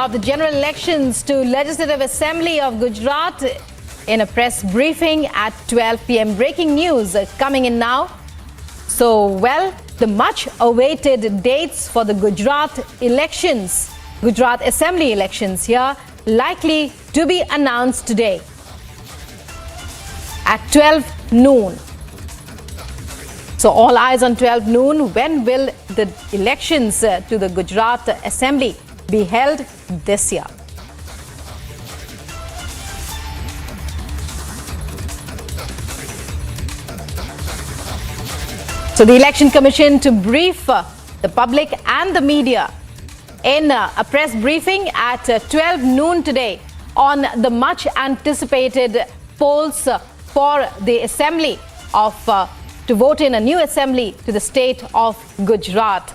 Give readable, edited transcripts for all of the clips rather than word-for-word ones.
of the general elections to Legislative Assembly of Gujarat in a press briefing at 12 p.m. Breaking news coming in now. So, well, the much-awaited dates for the Gujarat elections, Gujarat Assembly elections here, likely to be announced today at 12 noon. So all eyes on 12 noon. When will the elections to the Gujarat Assembly be held this year? So the Election Commission to brief the public and the media in a press briefing at 12 noon today on the much anticipated polls for the Assembly of to vote in a new assembly to the state of Gujarat.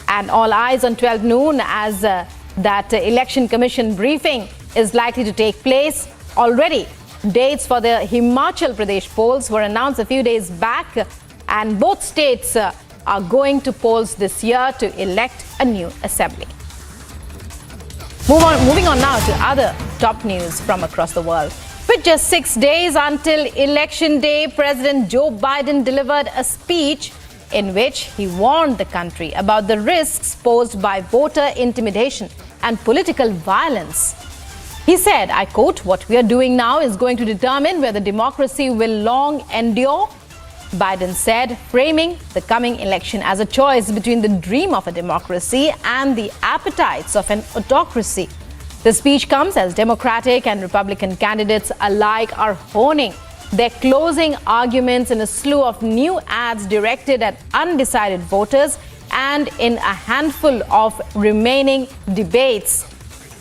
And all eyes on 12 noon as that Election Commission briefing is likely to take place. Already, dates for the Himachal Pradesh polls were announced a few days back, and both states are going to polls this year to elect a new assembly. Moving on now to other top news from across the world. With just 6 days until Election Day, President Joe Biden delivered a speech in which he warned the country about the risks posed by voter intimidation and political violence. He said, I quote, "What we are doing now is going to determine whether democracy will long endure." Biden said, framing the coming election as a choice between the dream of a democracy and the appetites of an autocracy. The speech comes as Democratic and Republican candidates alike are honing their closing arguments in a slew of new ads directed at undecided voters and in a handful of remaining debates.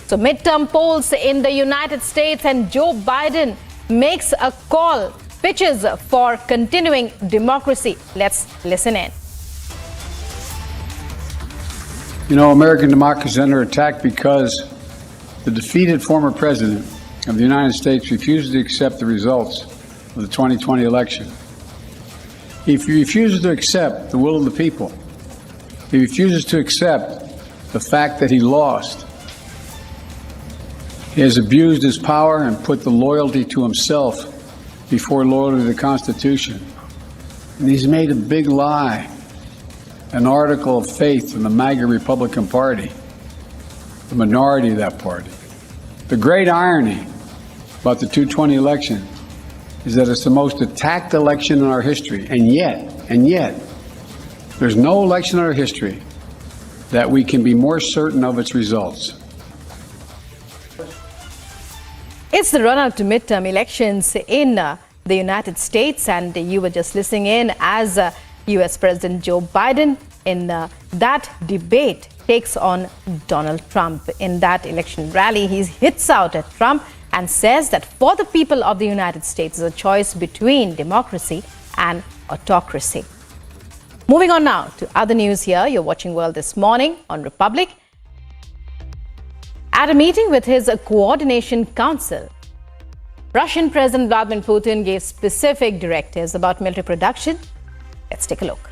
So midterm polls in the United States, and Joe Biden makes a call, pitches for continuing democracy. Let's listen in. You know, American democracy is under attack because the defeated former president of the United States refuses to accept the results of the 2020 election. He refuses to accept the will of the people. He refuses to accept the fact that he lost. He has abused his power and put the loyalty to himself before loyalty to the Constitution. And he's made a big lie an article of faith in the MAGA Republican Party, the minority of that party. The great irony about the 2020 election is that it's the most attacked election in our history, and yet, there's no election in our history that we can be more certain of its results. It's the run-up to midterm elections in the United States, and you were just listening in as U.S. President Joe Biden in that debate takes on Donald Trump. In that election rally, he hits out at Trump and says that for the people of the United States is a choice between democracy and autocracy. Moving on now to other news here. You're watching World This Morning on Republic. At a meeting with his Coordination Council, Russian President Vladimir Putin gave specific directives about military production. Let's take a look.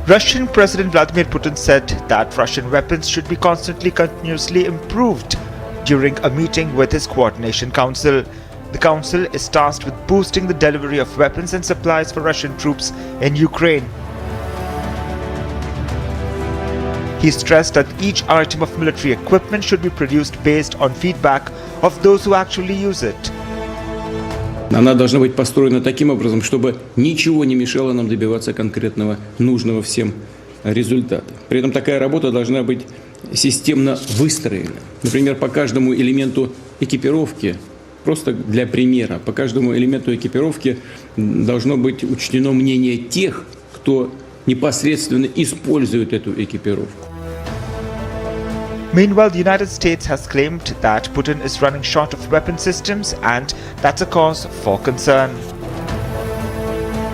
Russian President Vladimir Putin said that Russian weapons should be continuously improved during a meeting with his Coordination Council. The council is tasked with boosting the delivery of weapons and supplies for Russian troops in Ukraine. He stressed that each item of military equipment should be produced based on feedback of those who actually use it. Она должна быть построена таким образом, чтобы ничего не мешало нам добиваться конкретного, нужного всем результата. При этом такая работа должна быть системно выстроена. Например, по каждому элементу экипировки, просто для примера, по каждому элементу экипировки должно быть учтено мнение тех, кто непосредственно использует эту экипировку. Meanwhile, the United States has claimed that Putin is running short of weapon systems, and that's a cause for concern.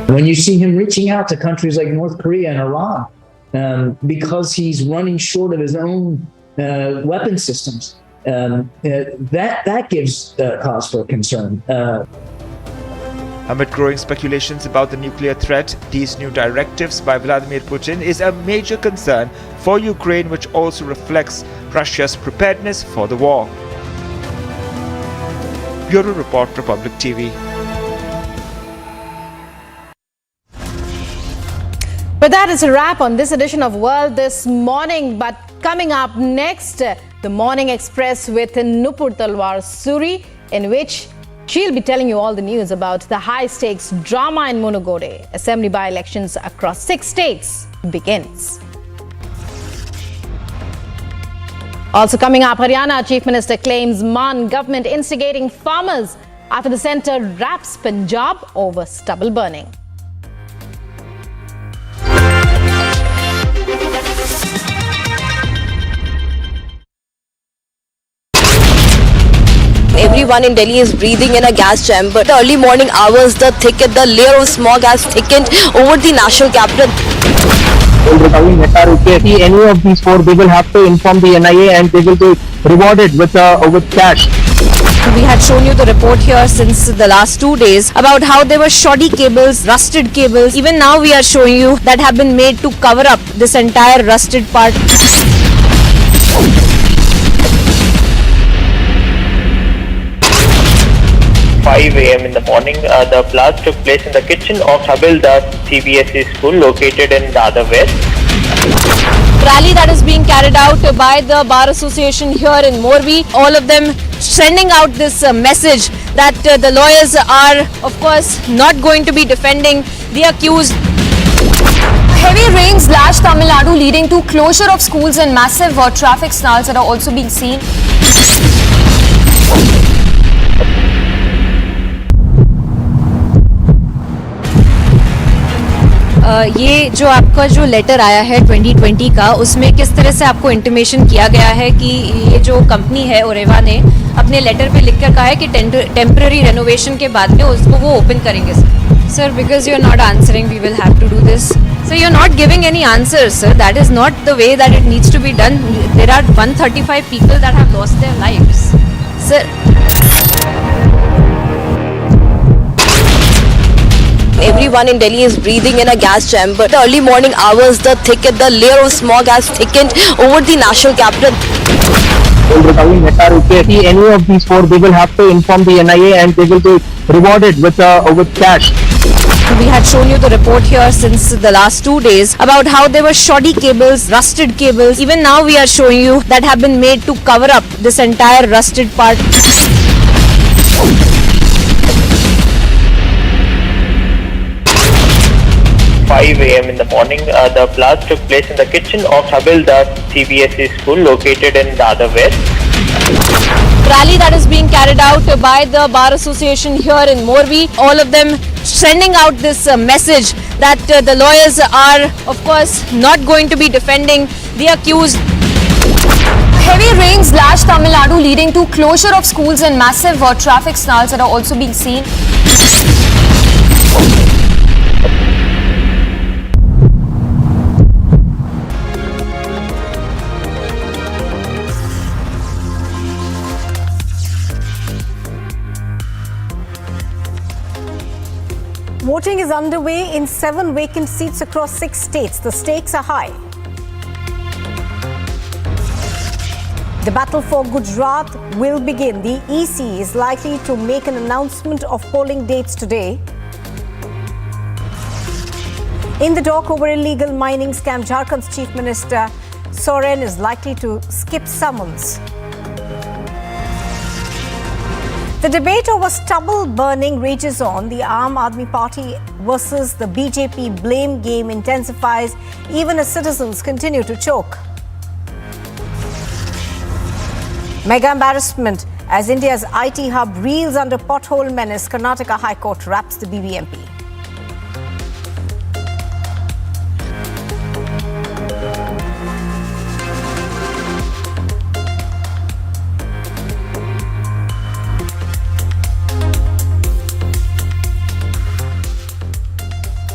When you see him reaching out to countries like North Korea and Iran, because he's running short of his own weapon systems, that gives cause for concern. Amid growing speculations about the nuclear threat, these new directives by Vladimir Putin is a major concern for Ukraine, which also reflects Russia's preparedness for the war. Bureau Report, Republic TV. But that is a wrap on this edition of World This Morning. But coming up next, the Morning Express with Nupur Talwar Suri, in which she'll be telling you all the news about the high-stakes drama in Munugode. Assembly by-elections across 6 states begins. Also coming up, Haryana Chief Minister claims Maan government instigating farmers after the centre wraps Punjab over stubble burning. Everyone in Delhi is breathing in a gas chamber. The early morning hours, the layer of smog has thickened over the national capital. Any of these 4, they will have to inform the NIA and they will be rewarded with cash. We had shown you the report here since the last 2 days about how there were shoddy cables, rusted cables. Even now we are showing you that have been made to cover up this entire rusted part. 5 a.m. in the morning, the blast took place in the kitchen of Habildas CBSE school located in Dadar West. Rally that is being carried out by the Bar Association here in Morbi. All of them sending out this message that the lawyers are, of course, not going to be defending the accused. Heavy rains lashed Tamil Nadu, leading to closure of schools and massive traffic snarls that are also being seen. ये जो आपका जो letter आया है 2020 का, उसमें किस तरह से आपको इंटीमेशन किया गया है कि ये जो कंपनी है ओरेवा ने अपने लेटर पे लिखकर कहा है कि टेम्पररी रेनोवेशन के बाद में उसको वो ओपन करेंगे sir because you are not answering we will have to do this sir you are not giving any answers sir that is not the way that it needs to be done there are 135 people that have lost their lives sir Everyone in Delhi is breathing in a gas chamber. The early morning hours, the layer of smog has thickened over the national capital. Any of these 4, they will have to inform the NIA and they will be rewarded with cash. We had shown you the report here since the last 2 days about how there were shoddy cables, rusted cables. Even now we are showing you that have been made to cover up this entire rusted part. 5 a.m. in the morning, the blast took place in the kitchen of Habildas CBSE school located in Dadar West. Rally that is being carried out by the Bar Association here in Morbi. All of them sending out this message that the lawyers are, of course, not going to be defending the accused. Heavy rains lashed Tamil Nadu, leading to closure of schools and massive traffic snarls that are also being seen. Voting is underway in 7 vacant seats across 6 states. The stakes are high. The battle for Gujarat will begin. The EC is likely to make an announcement of polling dates today. In the dock over illegal mining scam, Jharkhand's Chief Minister Soren is likely to skip summons. The debate over stubble burning rages on. The Aam Aadmi Party versus the BJP blame game intensifies even as citizens continue to choke. Mega embarrassment as India's IT hub reels under pothole menace. Karnataka High Court wraps the BBMP.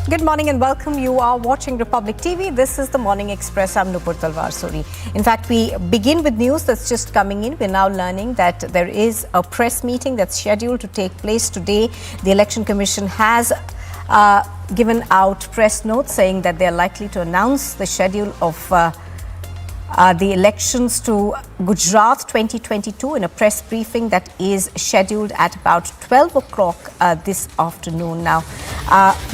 Good morning and welcome. You are watching Republic TV. This is the Morning Express. I'm Nupur Talwar Suri. In fact, we begin with news that's just coming in. We're now learning that there is a press meeting that's scheduled to take place today. The Election Commission has given out press notes saying that they're likely to announce the schedule of the elections to Gujarat 2022 in a press briefing that is scheduled at about 12 o'clock this afternoon. Now,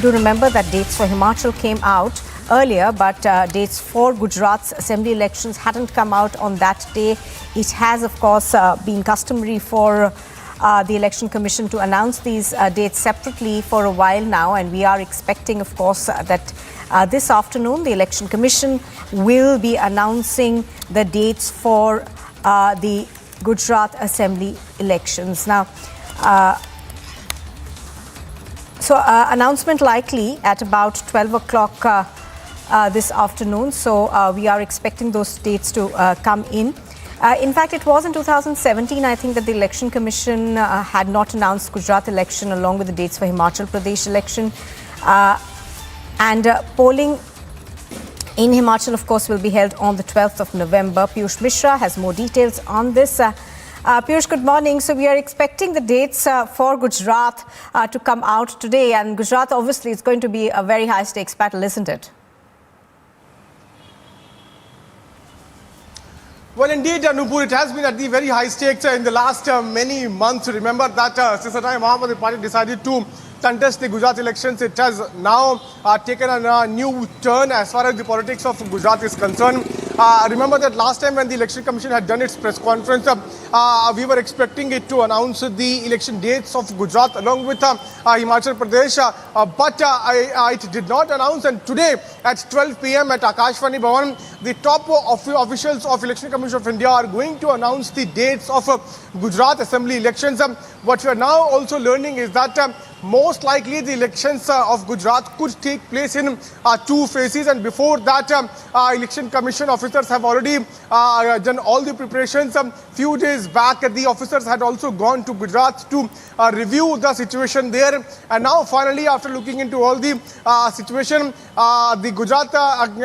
do remember that dates for Himachal came out earlier, but dates for Gujarat's assembly elections hadn't come out on that day. It has, of course, been customary for the Election Commission to announce these dates separately for a while now, and we are expecting, of course, that this afternoon the Election Commission will be announcing the dates for the Gujarat Assembly elections. Now, announcement likely at about 12 o'clock this afternoon. So we are expecting those dates to come in. In fact, it was in 2017, I think, that the Election Commission had not announced Gujarat election along with the dates for Himachal Pradesh election. And polling in Himachal, of course, will be held on the 12th of November. Piyush Mishra has more details on this. Piyush, good morning. So we are expecting the dates for Gujarat to come out today. And Gujarat, obviously, is going to be a very high-stakes battle, isn't it? Well, indeed, Nupur, it has been at the very high stakes in the last many months. Remember that since the time Aam Aadmi Party decided to contest the Gujarat elections, it has now taken a new turn as far as the politics of Gujarat is concerned. Remember that last time when the Election Commission had done its press conference, we were expecting it to announce the election dates of Gujarat along with Himachal Pradesh, but it did not announce. And today at 12 p.m. at Akashvani Bhavan, the top officials of Election Commission of India are going to announce the dates of Gujarat Assembly elections. What we are now also learning is that most likely the elections of Gujarat could take place in two phases, and before that Election Commission officers have already done all the preparations. Few days back the officers had also gone to Gujarat to review the situation there, and now finally, after looking into all the situation, the Gujarat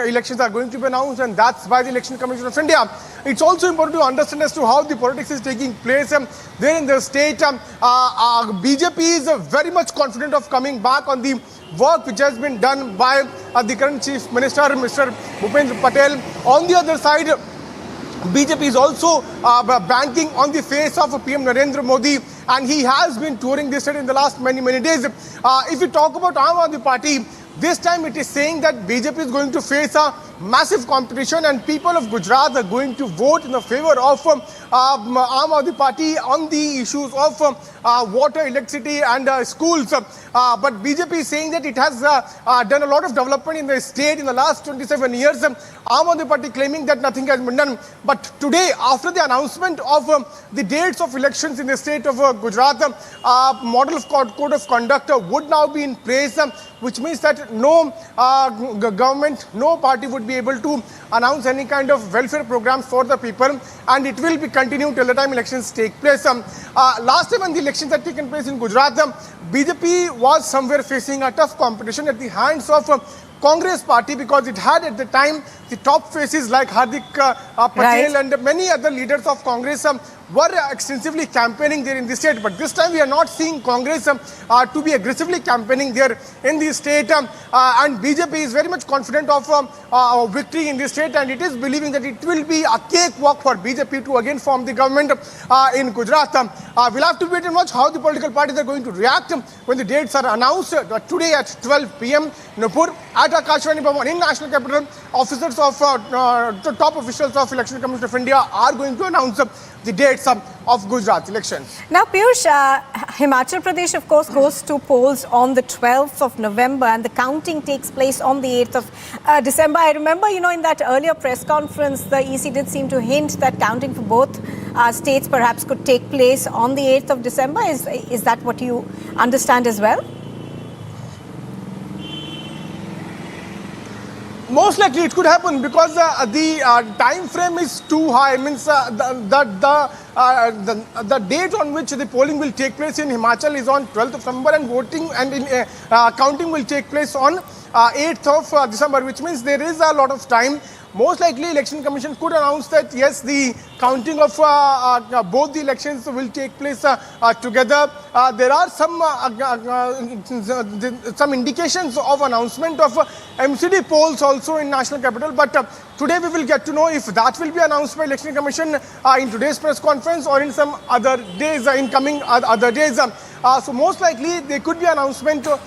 elections are going to be announced, and that's by the Election Commission of India. It's also important to understand as to how the politics is taking place there in the state. BJP is very much confident of coming back on the work which has been done by the current Chief Minister, Mr. Bhupendra Patel. On the other side, BJP is also banking on the face of PM Narendra Modi, and he has been touring this state in the last many days. If you talk about Aam Aadmi Party, this time it is saying that BJP is going to face a massive competition, and people of Gujarat are going to vote in the favor of Aam Aadmi Party on the issues of water, electricity and schools. But BJP is saying that it has done a lot of development in the state in the last 27 years. Aam Aadmi Party claiming that nothing has been done. But today, after the announcement of the dates of elections in the state of Gujarat, model of code of conduct would now be in place, which means that no government, no party would be able to announce any kind of welfare programs for the people, and it will be continued till the time elections take place. Last time when the elections had taken place in Gujarat, BJP was somewhere facing a tough competition at the hands of Congress party, because it had at the time the top faces like Hardik Patel and many other leaders of Congress were extensively campaigning there in the state. But this time we are not seeing Congress to be aggressively campaigning there in the state, and BJP is very much confident of victory in the state, and it is believing that it will be a cakewalk for BJP to again form the government in Gujarat. We'll have to wait and watch how the political parties are going to react when the dates are announced today at 12 p.m. Nupur at Akashvani Bhavan in National Capital. Officers of top officials of Election Commission of India are going to announce the dates of Gujarat elections. Now, Piyush, Himachal Pradesh, of course, goes to polls on the 12th of November, and the counting takes place on the 8th of December. I remember, in that earlier press conference, the EC did seem to hint that counting for both states perhaps could take place on the 8th of December. Is that what you understand as well? most likely it could happen because the time frame is too high. Means the date on which the polling will take place in Himachal is on 12th of November, and voting and counting will take place on 8th of December, which means there is a lot of time. Most likely, Election Commission could announce that yes, the counting of both the elections will take place together. There are some indications of announcement of MCD polls also in national capital, but today we will get to know if that will be announced by Election Commission in today's press conference or in some other days, in coming other days. So most likely there could be announcement of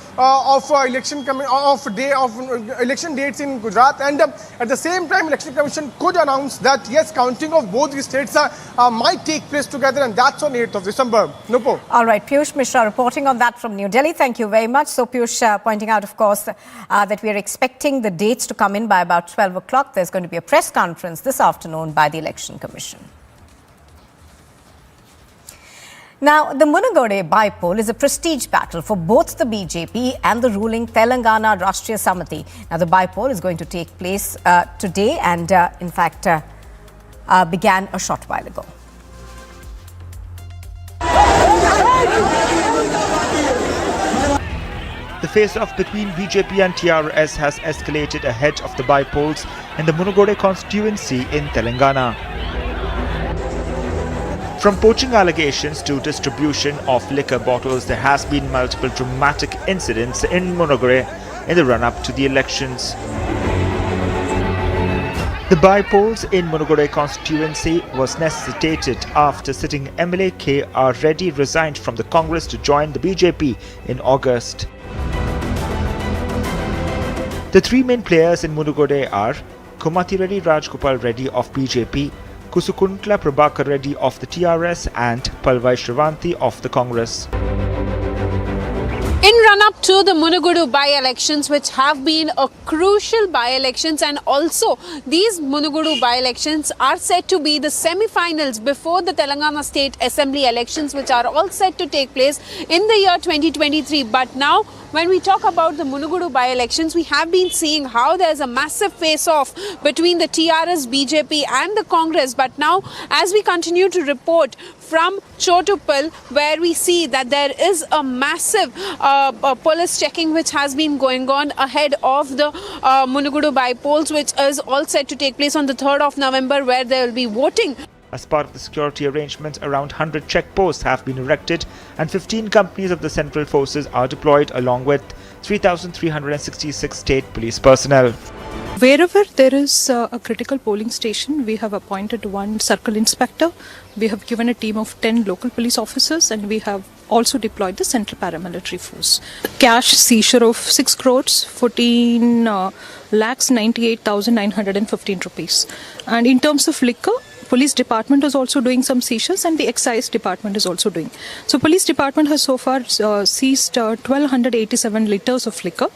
election dates in Gujarat, and at the same time Election Commission could announce that yes, counting of both the states might take place together, and that's on 8th of December. Nupo. All right, Piyush Mishra reporting on that from New Delhi. Thank you very much. So Piyush pointing out, of course, that we are expecting the dates to come in by about 12 o'clock. There's going to be a press conference this afternoon by the Election Commission. Now, the Munugode by-poll is a prestige battle for both the BJP and the ruling Telangana Rashtriya Samiti. Now, the by-poll is going to take place today and, in fact, began a short while ago. The face-off between BJP and TRS has escalated ahead of the by-polls in the Munugode constituency in Telangana. From poaching allegations to distribution of liquor bottles, there has been multiple dramatic incidents in Munugode in the run-up to the elections. The by-polls in Munugode constituency was necessitated after sitting MLA K.R. Reddy resigned from the Congress to join the BJP in August. The three main players in Munugode are Kumati Reddy Rajgopal Reddy of BJP, Kusukuntla Prabhakar Reddy of the TRS and Palvai Shrivanti of the Congress. In run-up to the Munugode by-elections, which have been a crucial by-elections, and also these Munugode by-elections are set to be the semi-finals before the Telangana State Assembly elections, which are all set to take place in the year 2023. But now, when we talk about the Munugode by-elections, we have been seeing how there's a massive face-off between the TRS, BJP and the Congress. But now, as we continue to report from Chotupal, where we see that there is a massive police checking which has been going on ahead of the Munugode by-polls, which is all set to take place on the 3rd of November, where there will be voting. As part of the security arrangements, around 100 checkposts have been erected and 15 companies of the Central Forces are deployed along with 3,366 state police personnel. Wherever there is a critical polling station, we have appointed one circle inspector. We have given a team of 10 local police officers, and we have also deployed the central paramilitary force. Cash seizure of 6 crores, 14 lakhs 98,915 rupees. And in terms of liquor, police department is also doing some seizures, and the excise department is also doing. So police department has so far seized 1,287 liters of liquor.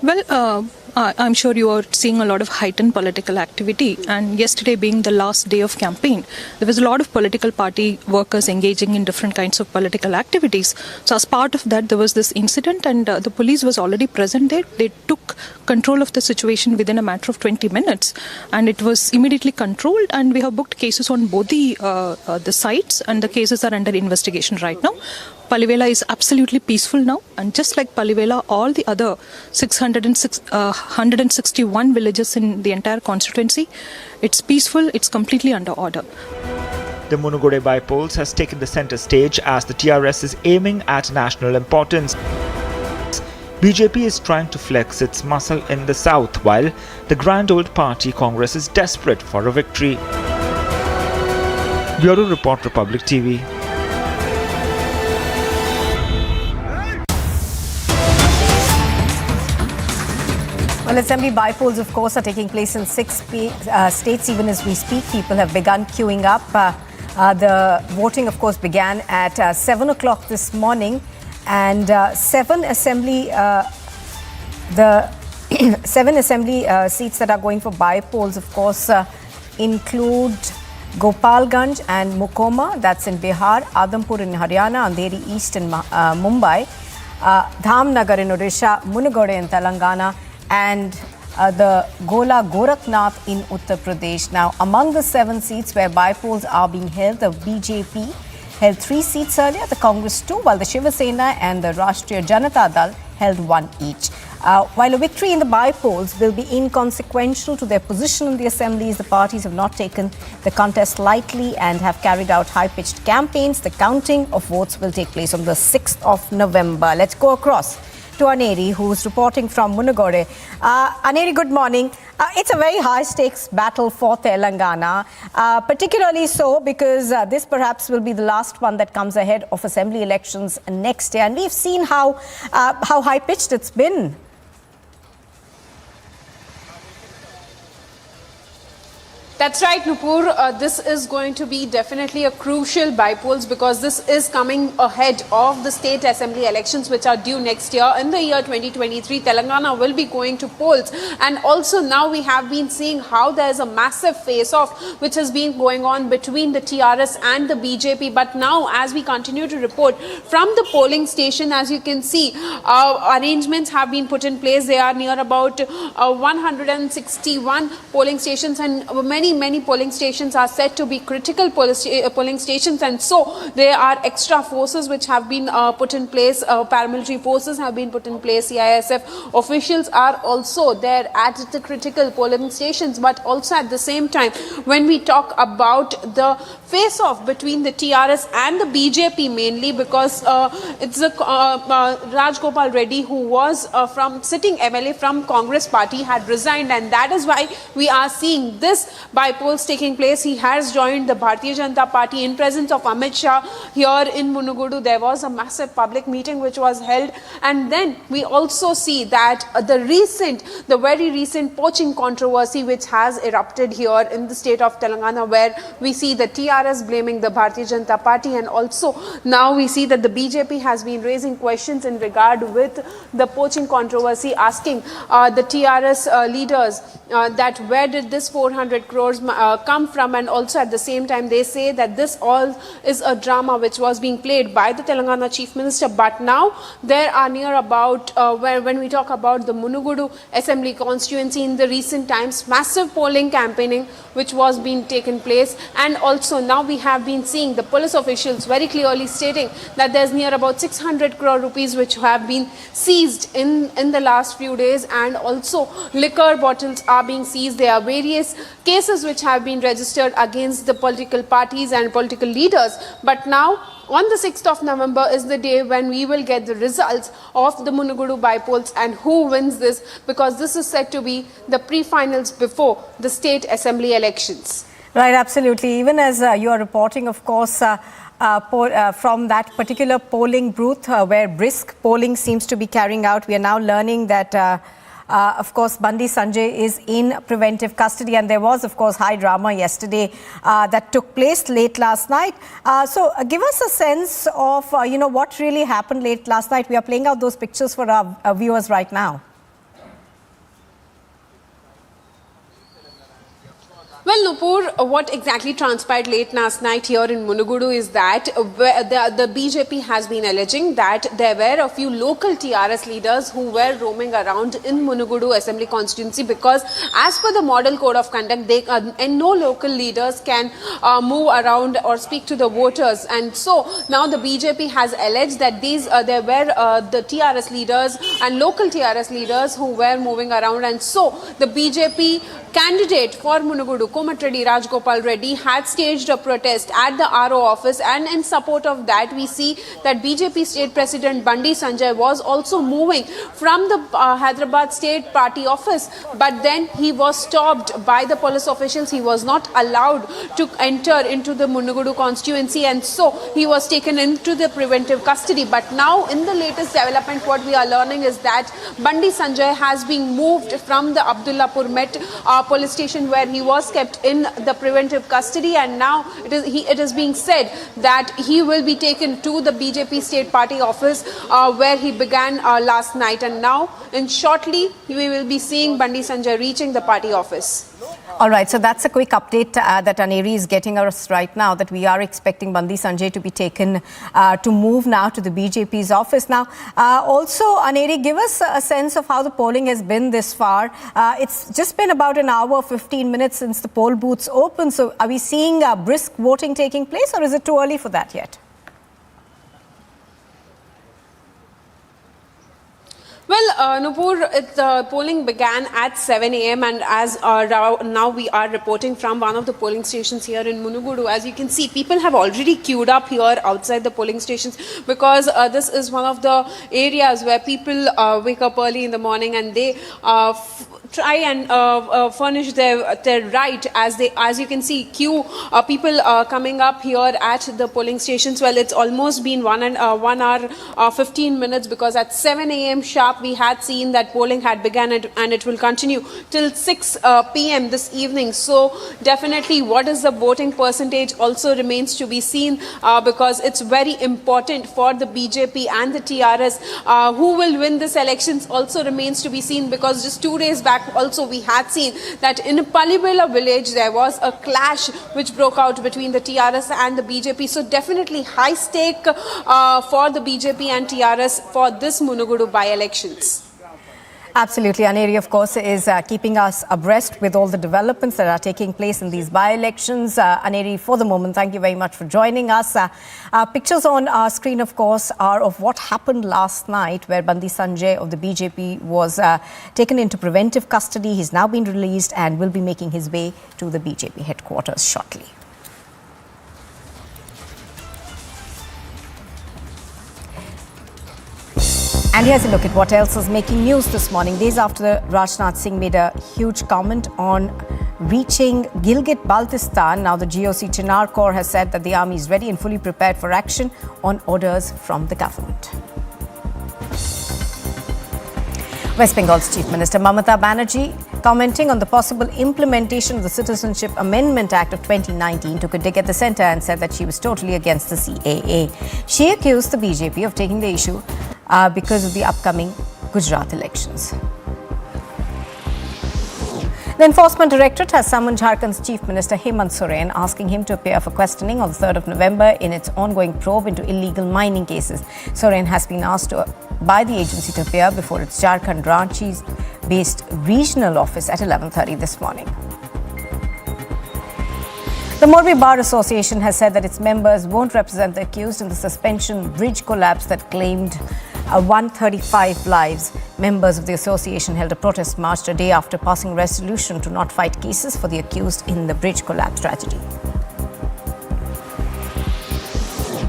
Well, I'm sure you are seeing a lot of heightened political activity, and yesterday being the last day of campaign, there was a lot of political party workers engaging in different kinds of political activities. So as part of that, there was this incident, and the police was already present there. They took control of the situation within a matter of 20 minutes, and it was immediately controlled, and we have booked cases on both the sites, and the cases are under investigation right now. Palivela is absolutely peaceful now, and just like Palivela, all the other 161 villages in the entire constituency, it's peaceful, it's completely under order. The Munugode by-polls has taken the centre stage as the TRS is aiming at national importance. BJP is trying to flex its muscle in the south, while the grand old party Congress is desperate for a victory. Bureau Report, Republic TV. Well, Assembly by-polls, of course, are taking place in 6 states. Even as we speak, people have begun queuing up. The voting, of course, began at 7 o'clock this morning. And 7 assembly, the 7 assembly seats that are going for by-polls, of course, include Gopalganj and Mukoma, that's in Bihar, Adampur in Haryana, Andheri East in Mumbai, Dhamnagar in Odisha, Munugode in Telangana, and the Gola Gorakhnath in Uttar Pradesh. Now, among the 7 seats where by-polls are being held, the BJP held 3 seats earlier, the Congress 2, while the Shiva Sena and the Rashtriya Janata Dal held 1 each. While a victory in the by-polls will be inconsequential to their position in the assemblies, the parties have not taken the contest lightly and have carried out high-pitched campaigns. The counting of votes will take place on the 6th of November. Let's go across to Aneri, who's reporting from Munugode. Aneri, good morning. It's a very high-stakes battle for Telangana, particularly so because this perhaps will be the last one that comes ahead of assembly elections next year. And we've seen how high-pitched it's been. That's right, Nupur. This is going to be definitely a crucial by-polls because this is coming ahead of the state assembly elections which are due next year. In the year 2023, Telangana will be going to polls. And also now we have been seeing how there is a massive face-off which has been going on between the TRS and the BJP. But now as we continue to report from the polling station, as you can see, arrangements have been put in place. They are near about 161 polling stations, and many polling stations are said to be critical polling stations, and so there are extra forces which have been put in place. Paramilitary forces have been put in place. CISF officials are also there at the critical polling stations. But also at the same time, when we talk about the face-off between the TRS and the BJP mainly, because it's the Rajgopal Reddy, who was from sitting MLA from Congress party, had resigned, and that is why we are seeing this by-polls taking place. He has joined the Bharatiya Janata Party in presence of Amit Shah here in Munugode. There was a massive public meeting which was held, and then we also see that the very recent poaching controversy which has erupted here in the state of Telangana, where we see the TRS blaming the Bharatiya Janata Party, and also now we see that the BJP has been raising questions in regard with the poaching controversy, asking the TRS leaders that where did this 400 crores come from, and also at the same time they say that this all is a drama which was being played by the Telangana Chief Minister. But now there are near about when we talk about the Munugode Assembly constituency, in the recent times massive polling campaigning which was being taken place, and also now we have been seeing the police officials very clearly stating that there's near about 600 crore rupees which have been seized in the last few days, and also liquor bottles are being seized. There are various cases which have been registered against the political parties and political leaders. But now on the 6th of November is the day when we will get the results of the Munugode by-polls and who wins this, because this is said to be the pre-finals before the state assembly elections. Right, absolutely. Even as you are reporting, of course, from that particular polling booth where brisk polling seems to be carrying out, we are now learning that of course, Bandi Sanjay is in preventive custody, and there was, of course, high drama yesterday that took place late last night. So give us a sense of, what really happened late last night. We are playing out those pictures for our viewers right now. Well, Nupur, what exactly transpired late last night here in Munugode is that the BJP has been alleging that there were a few local TRS leaders who were roaming around in Munugode Assembly constituency, because as per the model code of conduct, and no local leaders can move around or speak to the voters. And so now the BJP has alleged that there were the TRS leaders and local TRS leaders who were moving around, and so the BJP candidate for Munugode, Komatreddy Rajgopal Reddy, had staged a protest at the RO office, and in support of that we see that BJP state president Bandi Sanjay was also moving from the Hyderabad state party office, but then he was stopped by the police officials. He was not allowed to enter into the Munugode constituency, and so he was taken into the preventive custody. But now in the latest development, what we are learning is that Bandi Sanjay has been moved from the Abdullapur Met police station where he was kept in the preventive custody, and now it is being said that he will be taken to the BJP state party office where he began last night, and now shortly we will be seeing Bandi Sanjay reaching the party office. All right, so that's a quick update that Aneri is getting us right now, that we are expecting Bandi Sanjay to be taken to move now to the BJP's office. Now, also, Aneri, give us a sense of how the polling has been this far. It's just been about an hour, 15 minutes since the poll booths opened. So are we seeing brisk voting taking place, or is it too early for that yet? Well, Nupur, polling began at 7 a.m. and as now we are reporting from one of the polling stations here in Munugode. As you can see, people have already queued up here outside the polling stations because this is one of the areas where people wake up early in the morning and they try and furnish their right as you can see queue people coming up here at the polling stations. Well, it's almost been 1 hour 15 minutes because at 7 a.m. sharp we had seen that polling had begun and it will continue till 6 p.m. this evening. So definitely what is the voting percentage also remains to be seen because it's very important for the BJP and the TRS. Who will win this elections also remains to be seen because just 2 days back also we had seen that in Palibela village there was a clash which broke out between the TRS and the BJP. So definitely high stake for the BJP and TRS for this Munugode by-elections. Absolutely. Aneri, of course, is keeping us abreast with all the developments that are taking place in these by-elections. Aneri, for the moment, thank you very much for joining us. Pictures on our screen, of course, are of what happened last night where Bandi Sanjay of the BJP was taken into preventive custody. He's now been released and will be making his way to the BJP headquarters shortly. And here's a look at what else is making news this morning. Days after Rajnath Singh made a huge comment on reaching Gilgit-Baltistan, now the GOC Chinar Corps has said that the army is ready and fully prepared for action on orders from the government. West Bengal's Chief Minister Mamata Banerjee, commenting on the possible implementation of the Citizenship Amendment Act of 2019, took a dig at the centre and said that she was totally against the CAA. She accused the BJP of taking the issue because of the upcoming Gujarat elections. The Enforcement Directorate has summoned Jharkhand's Chief Minister Hemant Soren, asking him to appear for questioning on the 3rd of November in its ongoing probe into illegal mining cases. Soren has been asked by the agency to appear before its Jharkhand Ranchi-based regional office at 11:30 this morning. The Morbi Bar Association has said that its members won't represent the accused in the suspension bridge collapse that claimed 135 lives. Members of the association held a protest march a day after passing a resolution to not fight cases for the accused in the bridge collapse tragedy.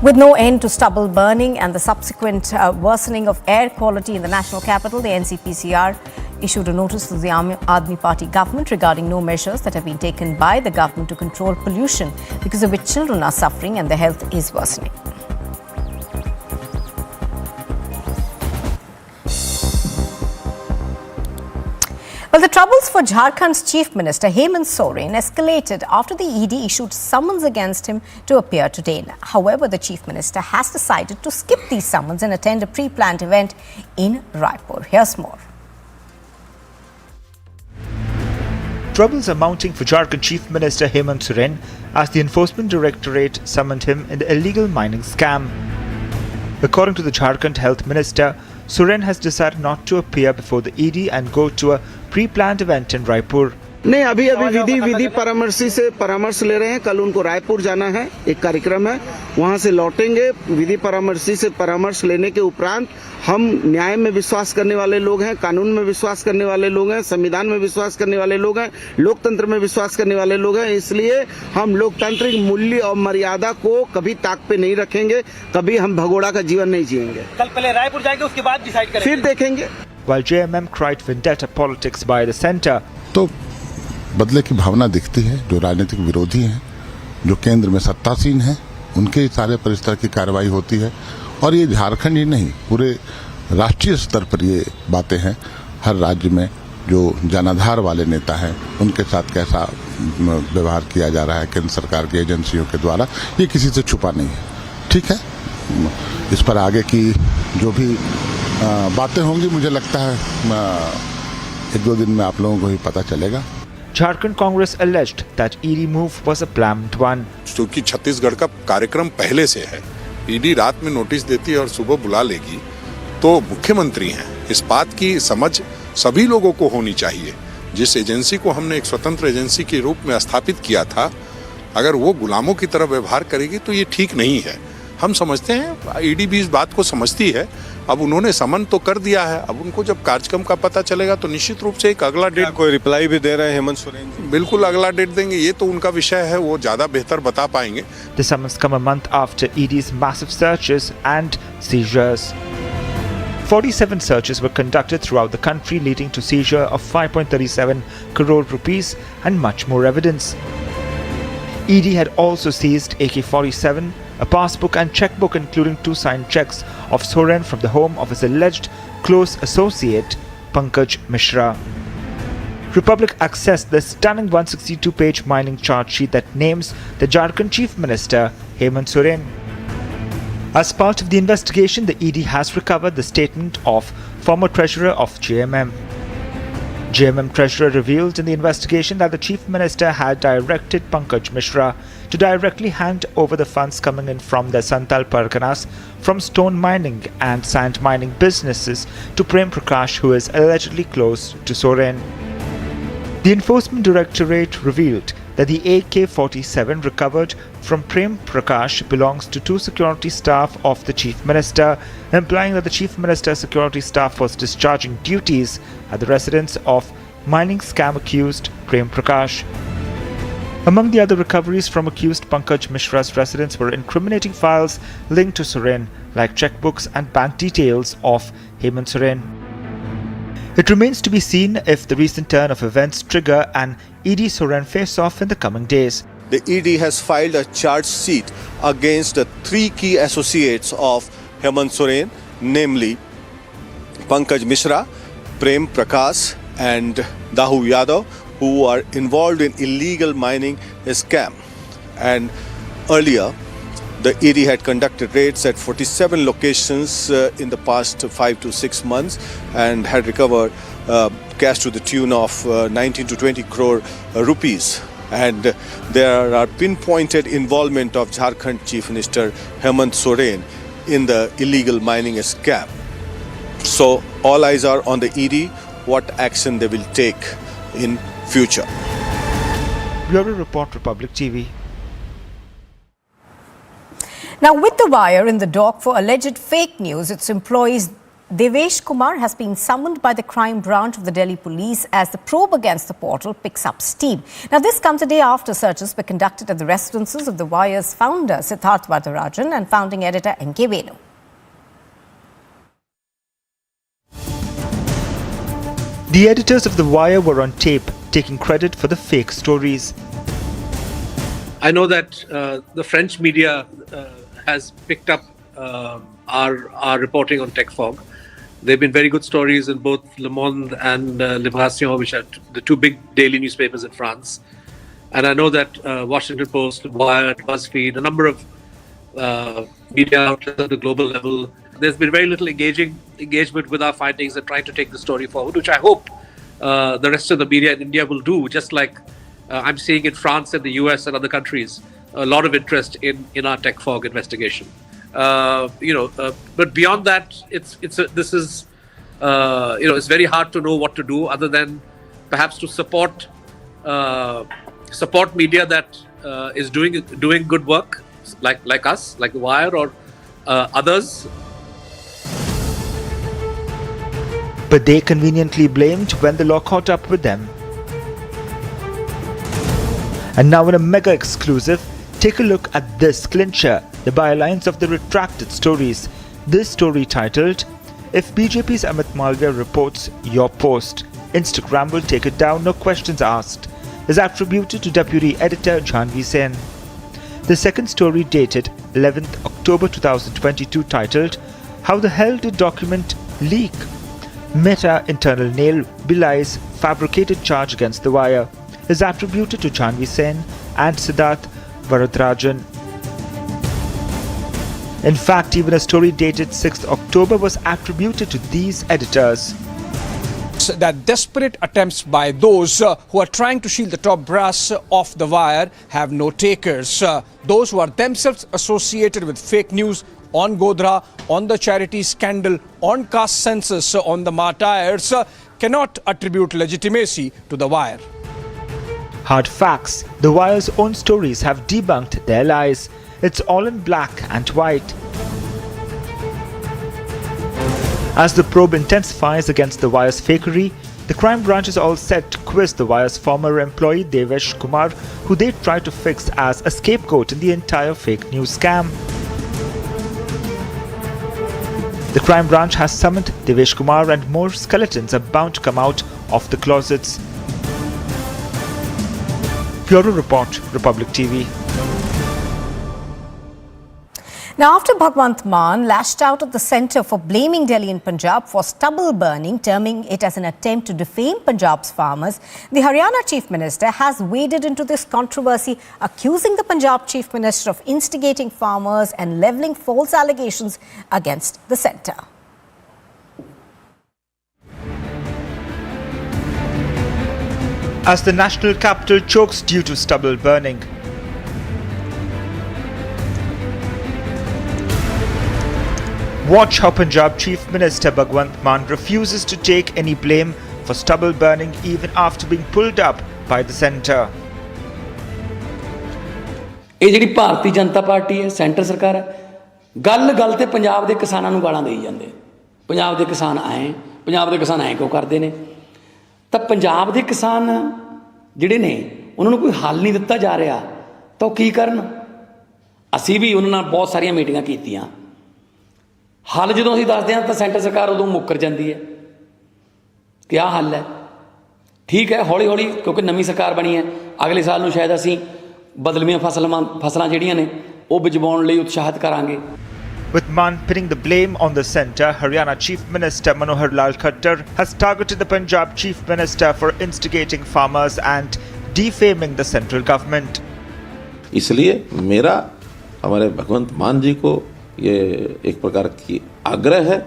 With no end to stubble burning and the subsequent worsening of air quality in the national capital, the NCPCR issued a notice to the Aam Aadmi Party government regarding no measures that have been taken by the government to control pollution, because of which children are suffering and their health is worsening. Well, the troubles for Jharkhand's Chief Minister Hemant Soren escalated after the ED issued summons against him to appear today. However, the Chief Minister has decided to skip these summons and attend a pre-planned event in Raipur. Here's more. Troubles are mounting for Jharkhand Chief Minister Hemant Soren as the Enforcement Directorate summoned him in the illegal mining scam. According to the Jharkhand Health Minister, Soren has decided not to appear before the ED and go to a pre-planned event in Raipur. नहीं, अभी विधि परामर्शी से परामर्श ले रहे हैं। कल उनको रायपुर जाना है, एक कार्यक्रम है, वहां से लौटेंगे। विधि परामर्शी से परामर्श लेने के उपरांत हम न्याय में विश्वास करने वाले लोग हैं, कानून में विश्वास करने वाले लोग हैं, संविधान में विश्वास करने वाले लोग हैं, लोकतंत्र में विश्वास करने वाले लोग हैं। इसलिए हम लोकतांत्रिक मूल्य और मर्यादा को कभी ताक पे नहीं रखेंगे, कभी हम भगोड़ा का जीवन नहीं जिएंगे। कल पहले रायपुर जाएंगे, उसके बाद डिसाइड करेंगे, फिर देखेंगे। While JMM cried vendetta politics by the centre, तो बदले की भावना दिखती है। जो राजनीतिक विरोधी हैं, जो केंद्र में सत्तासीन हैं, उनके सारे पर इस तरह की कार्रवाई होती है। और ये झारखंड ही नहीं, पूरे राष्ट्रीय स्तर पर ये बातें हैं। हर राज्य में जो जनाधार वाले नेता हैं, उनके साथ कैसा व्यवहार किया जा रहा है केंद्र सरकार की एजेंसियों के द्वारा, ये किसी से छुपा नहीं है। ठीक है, इस पर आगे की जो भी बातें होंगी, मुझे लगता है 1-2 दिन में आप लोगों को ही पता चलेगा। Jharkhand Congress alleged that ED move was a planned one. क्योंकि छत्तीसगढ़ का कार्यक्रम पहले से है, ईडी रात में नोटिस देती है और सुबह बुला लेगी, तो मुख्यमंत्री हैं, इस बात की समझ सभी लोगों को होनी चाहिए। जिस एजेंसी को हमने एक स्वतंत्र एजेंसी के रूप में स्थापित किया था, अगर वो गुलामों की तरह व्यवहार करेगी तो ये ठीक नहीं है। हम समझते हैं ईडी भी इस बात को समझती है। अब उन्होंने समन तो कर दिया है, अब उनको जब कार्यक्रम का पता चलेगा तो निश्चित रूप से एक अगला डेट, कोई रिप्लाई भी दे रहे हैं हेमंत सोरेन जी? बिल्कुल अगला डेट देंगे, ये तो उनका विषय है, वो ज्यादा बेहतर बता पाएंगे। The summons come a month after ED's massive searches and seizures. 47 searches were conducted throughout the country, leading to seizure of 5.37 crore rupees and much more evidence. ED had also seized AK-47, a passbook and checkbook including 2 signed checks of Soren from the home of his alleged close associate Pankaj Mishra. Republic accessed the stunning 162-page mining charge sheet that names the Jharkhand Chief Minister Hemant Soren. As part of the investigation, the ED has recovered the statement of former treasurer of JMM. JMM treasurer revealed in the investigation that the Chief Minister had directed Pankaj Mishra to directly hand over the funds coming in from the Santal Parganas from stone mining and sand mining businesses to Prem Prakash, who is allegedly close to Soren. The Enforcement Directorate revealed that the AK-47 recovered from Prem Prakash belongs to 2 security staff of the Chief Minister, implying that the Chief Minister's security staff was discharging duties at the residence of mining scam accused Prem Prakash. Among the other recoveries from accused Pankaj Mishra's residence were incriminating files linked to Soren, like checkbooks and bank details of Hemant Soren. It remains to be seen if the recent turn of events trigger an ED Soren face-off in the coming days. The ED has filed a charge sheet against the 3 key associates of Hemant Soren, namely Pankaj Mishra, Prem Prakash and Dahu Yadav, who are involved in illegal mining scam. And earlier, the ED had conducted raids at 47 locations in the past 5 to 6 months and had recovered cash to the tune of 19 to 20 crore rupees. And there are pinpointed involvement of Jharkhand Chief Minister Hemant Soren in the illegal mining scam. So all eyes are on the ED, what action they will take in future. Bureau Report, Republic TV. Now, with the wire in the dock for alleged fake news, its employees Devesh Kumar has been summoned by the crime branch of the Delhi police as the probe against the portal picks up steam. Now, this comes a day after searches were conducted at the residences of the wire's founder Siddharth Varadarajan and founding editor N.K. Venu. The editors of The Wire were on tape, taking credit for the fake stories. I know that the French media has picked up our reporting on TechFog. There have been very good stories in both Le Monde and Libération, which are the 2 big daily newspapers in France. And I know that Washington Post, Wired, BuzzFeed, a number of media outlets at the global level, there's been very little engagement with our findings and trying to take the story forward, which I hope the rest of the media in India will do, just like I'm seeing in France and the US and other countries, a lot of interest in our TechFog investigation. But beyond that, it's very hard to know what to do other than perhaps to support media that is doing good work, like us, like The Wire or others. But they conveniently blamed when the law caught up with them. And now in a mega exclusive, take a look at this clincher, the bylines of the retracted stories. This story titled, "If BJP's Amit Malviya reports your post, Instagram will take it down, no questions asked," is attributed to Deputy Editor Janvi Sen. The second story, dated 11th October 2022, titled, "How the hell did document leak? Meta internal nail belies fabricated charge against The Wire," is attributed to Janvi Sen and Siddharth Varadarajan. In fact, even a story dated 6th October was attributed to these editors. remarks that desperate attempts by those who are trying to shield the top brass off the wire have no takers. Those who are themselves associated with fake news on Godhra, on the charity scandal, on caste census, on the martyrs, cannot attribute legitimacy to the wire. Hard facts. The wire's own stories have debunked their lies. It's all in black and white. As the probe intensifies against the wire's fakery, the crime branch is all set to quiz the wire's former employee Devesh Kumar, who they try to fix as a scapegoat in the entire fake news scam. The crime branch has summoned Devesh Kumar, and more skeletons are bound to come out of the closets. Bureau Report, Republic TV. Now, after Bhagwant Mann lashed out at the centre for blaming Delhi and Punjab for stubble burning, terming it as an attempt to defame Punjab's farmers, the Haryana Chief Minister has waded into this controversy, accusing the Punjab Chief Minister of instigating farmers and levelling false allegations against the centre. As the national capital chokes due to stubble burning, watch how Punjab Chief Minister Bhagwant Mann refuses to take any blame for stubble burning even after being pulled up by the centre. ਇਹ ਜਿਹੜੀ Bharatiya Janata party ਹੈ, centre ਸਰਕਾਰ ਹੈ, ਗੱਲ ਤੇ ਪੰਜਾਬ ਦੇ ਕਿਸਾਨਾਂ ਨੂੰ ਗਾਲਾਂ ਦੇਈ ਜਾਂਦੇ। ਪੰਜਾਬ ਦੇ ਕਿਸਾਨ ਆਏ, ਪੰਜਾਬ ਦੇ ਕਿਸਾਨ ਐਂ ਕਿਉਂ ਕਰਦੇ ਨੇ? ਤਾਂ ਪੰਜਾਬ ਦੇ ਕਿਸਾਨ ਜਿਹੜੇ ਨੇ ਉਹਨਾਂ ਨੂੰ ਕੋਈ ਹੱਲ ਨਹੀਂ ਦਿੱਤਾ ਜਾ ਰਿਹਾ ਤਾਂ ਉਹ ਕੀ ਕਰਨ? ਅਸੀਂ ਵੀ ਉਹਨਾਂ ਨਾਲ ਬਹੁਤ ਸਾਰੀਆਂ ਮੀਟਿੰਗਾਂ ਕੀਤੀਆਂ। ਹੱਲ ਜਦੋਂ ਅਸੀਂ ਦੱਸਦੇ ਹਾਂ ਤਾਂ ਸੈਂਟਰ ਸਰਕਾਰ ਉਦੋਂ ਮੁੱਕਰ ਜਾਂਦੀ ਹੈ ਕਿ ਆਹ ਹੱਲ ਹੈ। ਠੀਕ ਹੈ, ਹੌਲੀ ਹੌਲੀ ਕਿਉਂਕਿ ਨਵੀਂ ਸਰਕਾਰ ਬਣੀ ਹੈ, ਅਗਲੇ ਸਾਲ ਨੂੰ ਸ਼ਾਇਦ ਅਸੀਂ ਬਦਲਵੀਆਂ ਫਸਲਾਂ ਜਿਹੜੀਆਂ ਨੇ ਉਹ ਬਿਜਵਾਉਣ ਲਈ ਉਤਸ਼ਾਹਿਤ ਕਰਾਂਗੇ। With Mann pinning the blame on the centre, Haryana Chief Minister Manohar Lal Khattar has targeted the Punjab Chief Minister for instigating farmers and defaming the central government. इसलिए मेरा हमारे भगवंत मान जी को ये एक प्रकार की आग्रह है,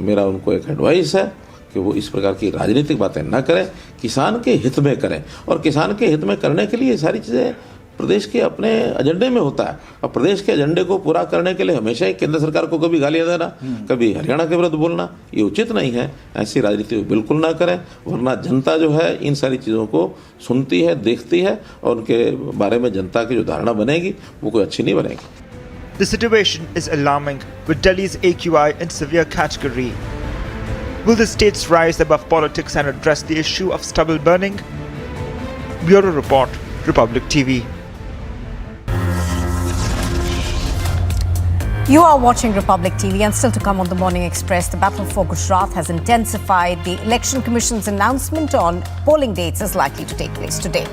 मेरा उनको एक एडवाइस है कि वो इस प्रकार की राजनीतिक बातें न करें, किसान के हित में करें। और किसान के हित में करने के लिए सारी चीज़ें प्रदेश के अपने एजेंडे में होता है, और प्रदेश के एजेंडे को पूरा करने के लिए हमेशा ही केंद्र सरकार को कभी गालियाँ देना, कभी हरियाणा के विरुद्ध बोलना, ये उचित नहीं है। ऐसी राजनीति बिल्कुल ना करें, वरना जनता जो है इन सारी चीज़ों को सुनती है, देखती है, और उनके बारे में जनता की जो धारणा बनेगी वो कोई अच्छी नहीं बनेगी। The situation is alarming, with Delhi's AQI in severe category. Will the states rise above politics and address the issue of stubble burning? Bureau Report, Republic TV. You are watching Republic TV, and still to come on the Morning Express, the battle for Gujarat has intensified. The Election Commission's announcement on polling dates is likely to take place today.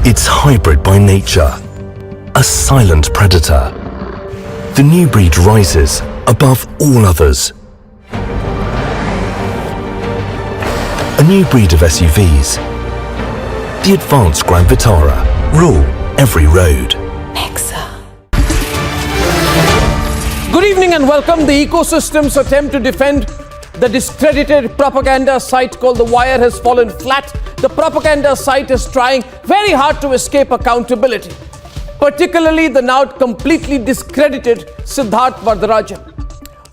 It's hybrid by nature, a silent predator. The new breed rises above all others. A new breed of SUVs. The advanced Grand Vitara rule every road. Good evening and welcome. The ecosystem's attempt to defend the discredited propaganda site called The Wire has fallen flat. The propaganda site is trying very hard to escape accountability, particularly the now completely discredited Siddharth Vardarajan.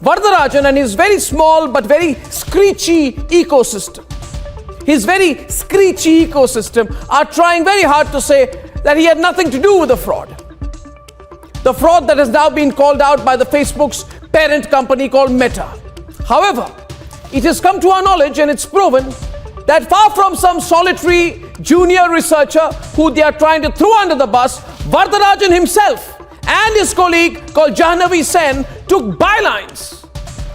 Vardarajan and his very small but very screechy ecosystem, his very screechy ecosystem are trying very hard to say that he had nothing to do with the fraud. The fraud that has now been called out by the Facebook's parent company called Meta. However, it has come to our knowledge and it's proven that far from some solitary junior researcher who they are trying to throw under the bus, Vardarajan himself and his colleague called Jahnavi Sen took bylines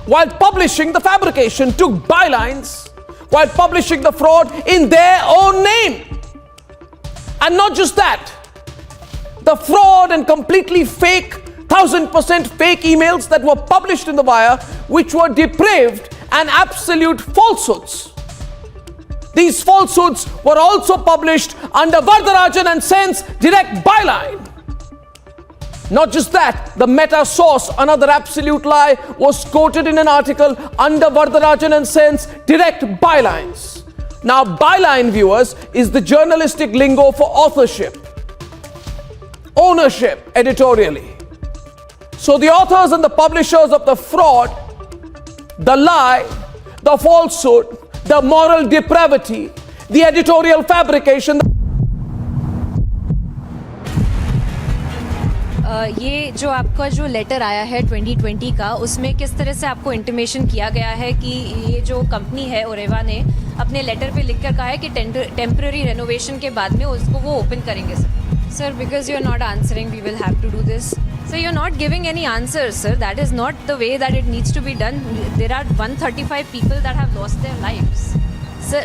while publishing the fabrication, took bylines while publishing the fraud in their own name. And not just that, the fraud and completely fake, 1000% fake emails that were published in The Wire, which were depraved and absolute falsehoods. These falsehoods were also published under Vardarajan and Sen's direct byline. Not just that, the meta source, another absolute lie, was quoted in an article under Vardarajan and Sen's direct bylines. Now, byline, viewers, is the journalistic lingo for authorship, ownership, editorially. So the authors and the publishers of the fraud, the lie, the falsehood, the moral depravity, the editorial fabrication. ये जो आपका जो letter आया है 2020 का, उसमें किस तरह से आपको इंटीमेशन किया गया है कि ये जो कंपनी है ओरेवा ने अपने लेटर पे लिख कर कहा है कि टेम्पररी रेनोवेशन के बाद में उसको वो ओपन करेंगे sir because you are not answering we will have to do this sir you are not giving any answer sir that is not the way that it needs to be done there are 135 people that have lost their lives sir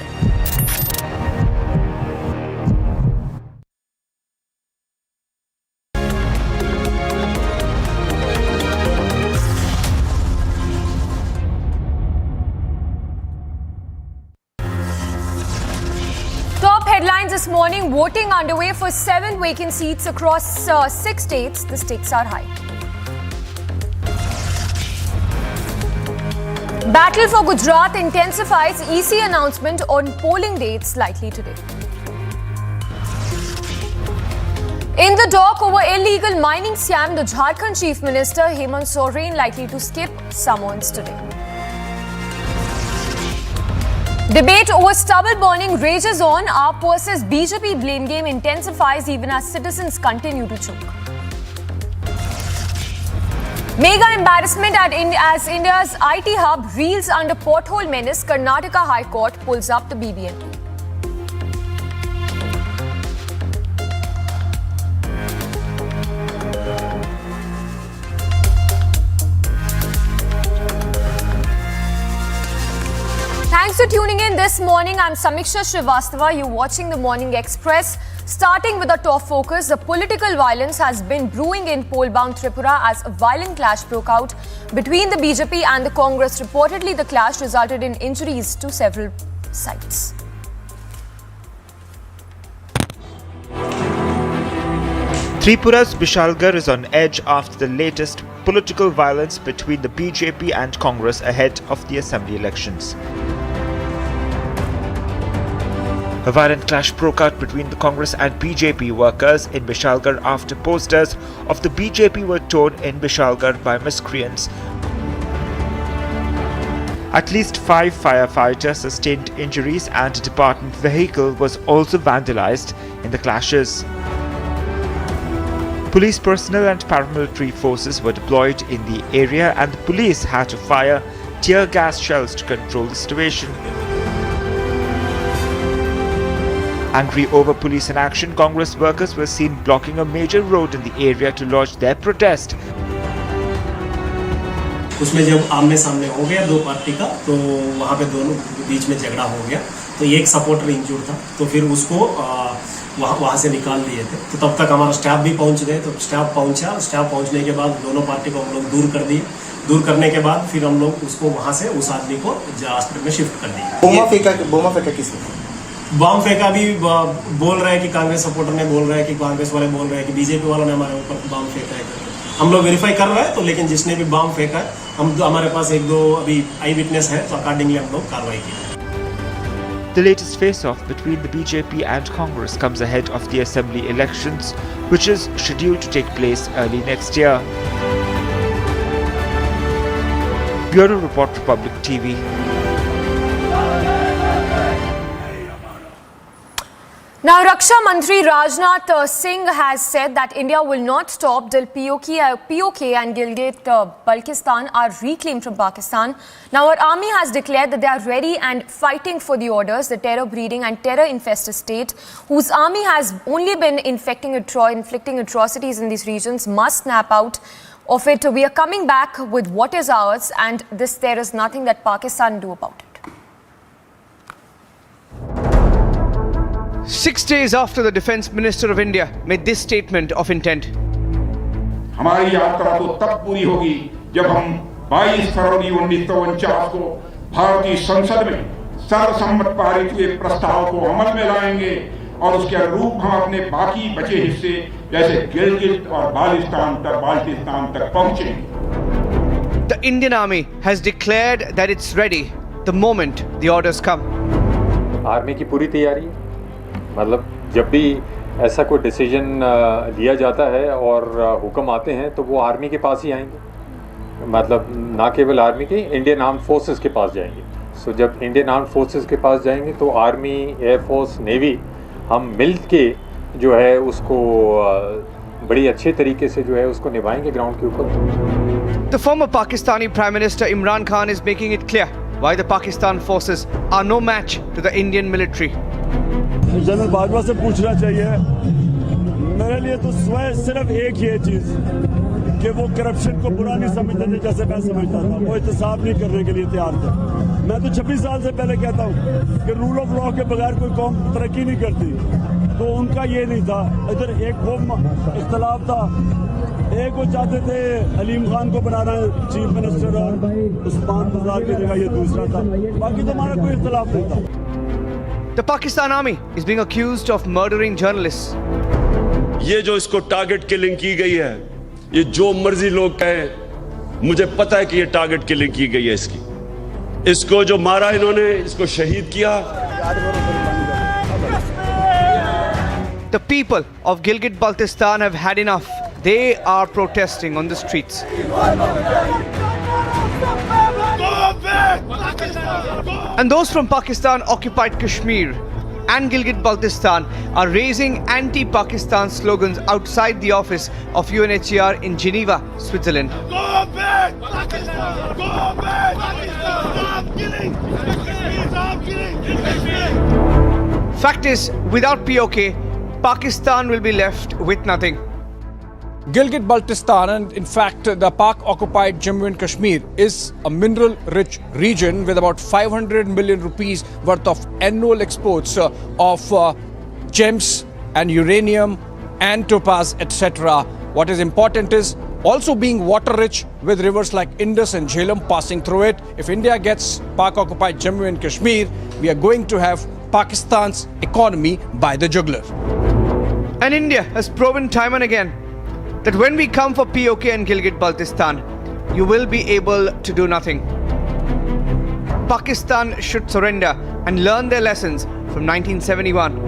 Headlines this morning, voting underway for 7 vacant seats across 6 states. The stakes are high. Battle for Gujarat intensifies. EC announcement on polling dates likely today. In the dock over illegal mining scam, the Jharkhand Chief Minister Hemant Soren likely to skip summons today. Debate over stubble burning rages on. AAP versus BJP blame game intensifies even as citizens continue to choke. Mega embarrassment as India's IT hub reels under pothole menace. Karnataka High Court pulls up the BBMP. Thanks for tuning in this morning. I'm Samiksha Srivastava. You're watching the Morning Express. Starting with the top focus, the political violence has been brewing in poll-bound Tripura as a violent clash broke out between the BJP and the Congress. Reportedly, the clash resulted in injuries to several sites. Tripura's Bishalgarh is on edge after the latest political violence between the BJP and Congress ahead of the assembly elections. A violent clash broke out between the Congress and BJP workers in Bishalgarh after posters of the BJP were torn in Bishalgarh by miscreants. At least 5 firefighters sustained injuries and a department vehicle was also vandalized in the clashes. Police personnel and paramilitary forces were deployed in the area and the police had to fire tear gas shells to control the situation. Angry over police inaction, Congress workers were seen blocking a major road in the area to lodge their protest. उसमें जब आमने सामने हो गया दो party का तो वहाँ पे दोनों बीच में झगड़ा हो गया तो एक सपोर्टर इंजूर्ड था तो फिर उसको वहाँ से निकाल दिए थे तो तब तक हमारा स्टाफ भी पहुँच गए तो स्टाफ पहुँचा स्टाफ पहुँचने के बाद दोनों पार्टी को हम लोग दूर कर दिए दूर करने के बाद फिर हम लोग उसको वहाँ से उस आदमी को हॉस्पिटल में शिफ्ट कर दिए बोमा फेंका किसने बम फेंका भी बोल रहे हैं कि कांग्रेस सपोर्टर ने बोल रहे हैं कि कांग्रेस वाले बोल रहे हैं कि बीजेपी वालों ने हमारे ऊपर बम फेंका है हम लोग वेरीफाई कर रहे हैं तो लेकिन जिसने भी बम फेंका है हमारे पास 1-2 अभी आई विटनेस है तो अकॉर्डिंगली हम लोग कार्रवाई की The latest face-off between the BJP and Congress comes ahead of the assembly elections, which is scheduled to take place early next year. Bureau Report, Republic TV. Now, Raksha Mantri Rajnath Singh has said that India will not stop till POK and Gilgit-Baltistan are reclaimed from Pakistan. Now, our army has declared that they are ready and fighting for the orders. The terror-breeding and terror-infested state, whose army has only been inflicting atrocities in these regions, must snap out of it. We are coming back with what is ours, and there is nothing that Pakistan do about it. 6 days after the Defence Minister of India made this statement of intent. हमारी यात्रा तो तब पूरी होगी जब हम 22 फरवरी 1949 को भारतीय संसद में सर्वसम्मत पारित हुए प्रस्ताव को अमल में लाएंगे और उसके अनुरूप हम अपने बाकी बचे हिस्से जैसे गिलगित और बाल्टिस्तान तक पहुंचेंगे। The Indian Army has declared that it's ready the moment the orders come. Army की पूरी तैयारी है, मतलब जब भी ऐसा कोई डिसीजन लिया जाता है और हुक्म आते हैं तो वो आर्मी के पास ही आएंगे, मतलब ना केवल आर्मी के, इंडियन आर्म फोर्सेस के पास जाएंगे। सो जब इंडियन आर्म फोर्सेस के पास जाएंगे तो आर्मी, एयरफोर्स, नेवी हम मिल के जो है उसको बड़ी अच्छे तरीके से जो है उसको निभाएंगे ग्राउंड के ऊपर। The former Pakistani Prime Minister Imran Khan is making it clear why the Pakistan forces are no match to the Indian military. General Bajwa से पूछना चाहिए, मेरे लिए तो सिर्फ एक ही है चीज कि वो करप्शन को बुरा नहीं समझते थे जैसे मैं समझता था, वो एहतसाब नहीं करने के लिए तैयार थे। मैं तो 26 साल से पहले कहता हूँ कि रूल ऑफ लॉ के बगैर कोई कौम तरक्की नहीं करती, तो उनका ये नहीं था। इधर एक वो इख्तलाफ था, एक वो चाहते थे अलीम खान को बनाना चीफ मिनिस्टर और उस्मान बाजार की जगह ये दूसरा था, बाकी तो हमारा कोई इख्तलाफ नहीं था। The Pakistan Army is being accused of murdering journalists. ये जो इसको टारगेट किलिंग की गई है, ये जो मर्जी लोग कहें, मुझे पता है कि ये टारगेट किलिंग की गई है इसकी। इसको जो मारा इन्होंने, इसको शहीद किया। The people of Gilgit-Baltistan have had enough. They are protesting on the streets. And those from Pakistan-occupied Kashmir and Gilgit-Baltistan are raising anti-Pakistan slogans outside the office of UNHCR in Geneva, Switzerland. Go back! Pakistan! Go back! Pakistan! Stop killing! Stop killing! Fact is, without POK, Pakistan will be left with nothing. Gilgit-Baltistan, and in fact the Pak-occupied Jammu and Kashmir, is a mineral-rich region with about 500 million rupees worth of annual exports of gems and uranium and topaz, etc. What is important is also being water-rich with rivers like Indus and Jhelum passing through it. If India gets Pak-occupied Jammu and Kashmir, we are going to have Pakistan's economy by the jugular. And India has proven time and again that when we come for POK and Gilgit-Baltistan, you will be able to do nothing. Pakistan should surrender and learn their lessons from 1971.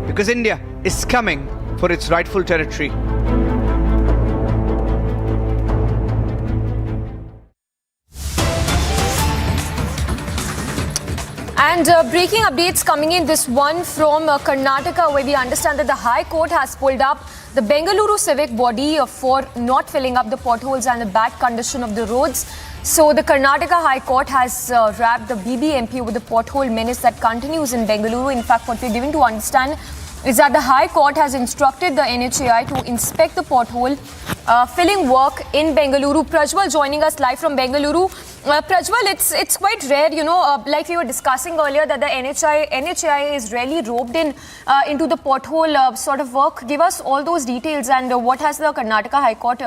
Because India is coming for its rightful territory. And breaking updates coming in, this one from Karnataka, where we understand that the High Court has pulled up the Bengaluru civic body for not filling up the potholes and the bad condition of the roads. So the Karnataka High Court has wrapped the BBMP with the pothole menace that continues in Bengaluru. In fact, what we're giving to understand is that the High Court has instructed the NHAI to inspect the pothole filling work in Bengaluru. Prajwal joining us live from Bengaluru. Prajwal, it's quite rare, you know, like we were discussing earlier, that the NHAI is really roped in into the pothole sort of work. Give us all those details, and what has the Karnataka High Court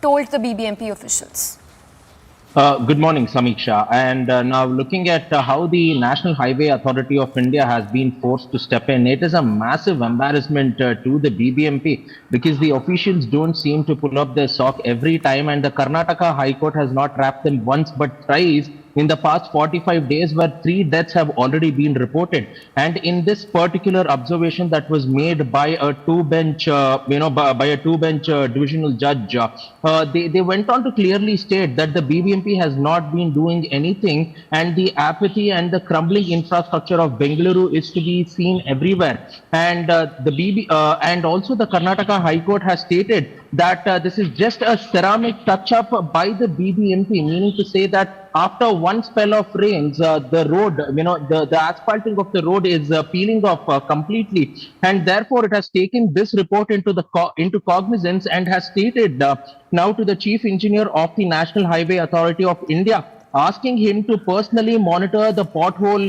told the BBMP officials? Good morning, Samiksha. And now looking at how the National Highway Authority of India has been forced to step in, it is a massive embarrassment to the BBMP, because the officials don't seem to pull up their sock every time, and the Karnataka High Court has not wrapped them once but thrice in the past 45 days, where 3 deaths have already been reported. And in this particular observation that was made by a two-bench, divisional judge, they went on to clearly state that the BBMP has not been doing anything, and the apathy and the crumbling infrastructure of Bengaluru is to be seen everywhere. And and also the Karnataka High Court has stated that this is just a ceramic touch-up by the BBMP, meaning to say that after one spell of rains, the road, the asphalting of the road is peeling off completely, and therefore it has taken this report into cognizance and has stated now to the Chief Engineer of the National Highway Authority of India, asking him to personally monitor the pothole,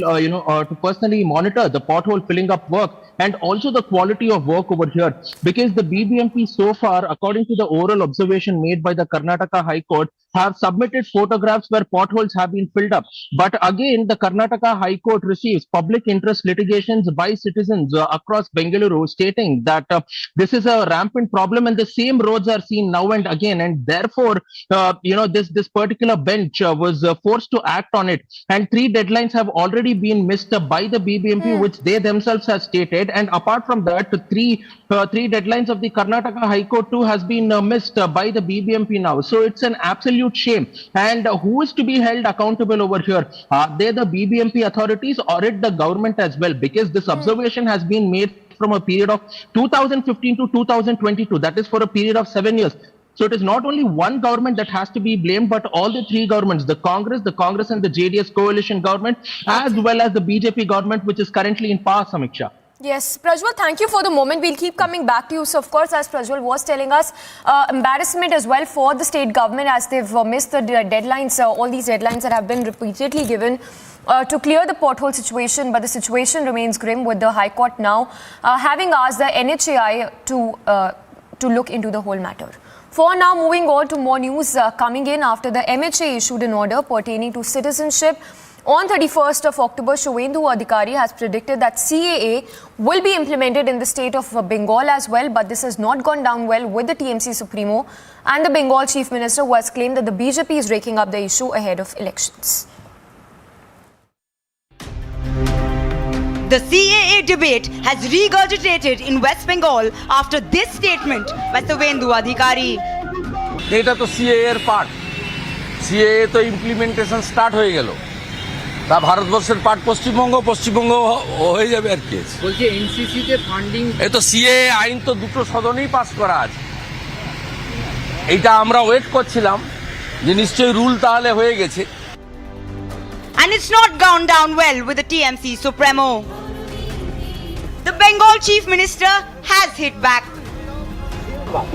filling up work, and also the quality of work over here, because the BBMP so far, according to the oral observation made by the Karnataka High Court, have submitted photographs where potholes have been filled up. But again, the Karnataka High Court receives public interest litigations by citizens across Bengaluru stating that this is a rampant problem and the same roads are seen now and again, and therefore this particular bench was forced to act on it, and 3 deadlines have already been missed by the BBMP, which they themselves have stated. And apart from that, three deadlines of the Karnataka High Court too has been missed by the BBMP now. So it's an absolute shame. And who is to be held accountable over here? Are they the BBMP authorities or it the government as well? Because this observation has been made from a period of 2015 to 2022. That is for a period of 7 years. So it is not only one government that has to be blamed, but all the 3 governments, the Congress and the JDS coalition government, as well as the BJP government, which is currently in power, Samiksha. Yes, Prajwal, thank you for the moment. We'll keep coming back to you. So, of course, as Prajwal was telling us, embarrassment as well for the state government as they've missed the deadlines, all these deadlines that have been repeatedly given to clear the pothole situation. But the situation remains grim with the High Court now having asked the NHAI to look into the whole matter. For now, moving on to more news coming in after the MHA issued an order pertaining to citizenship. On 31st of October, Shuvendu Adhikari has predicted that CAA will be implemented in the state of Bengal as well, but this has not gone down well with the TMC Supremo and the Bengal Chief Minister, who has claimed that the BJP is raking up the issue ahead of elections. The CAA debate has regurgitated in West Bengal after this statement by Shuvendu Adhikari. এটা তো CAA এর part, CAA তো implementation start হয়ে গেল, তা ভারতবর্ষের part Paschimbanga হয়ে যাবে আর কি। বলছি এনসিসি তে ফান্ডিং, এই তো সিএএ আইন তো 2টো সদনেই পাস করা আছে, এইটা আমরা ওয়েট করছিলাম যে নিশ্চয়ই রুল তাহলে হয়ে গেছে। And it's not gone down well with the TMC Supremo. The Bengal Chief Minister has hit back.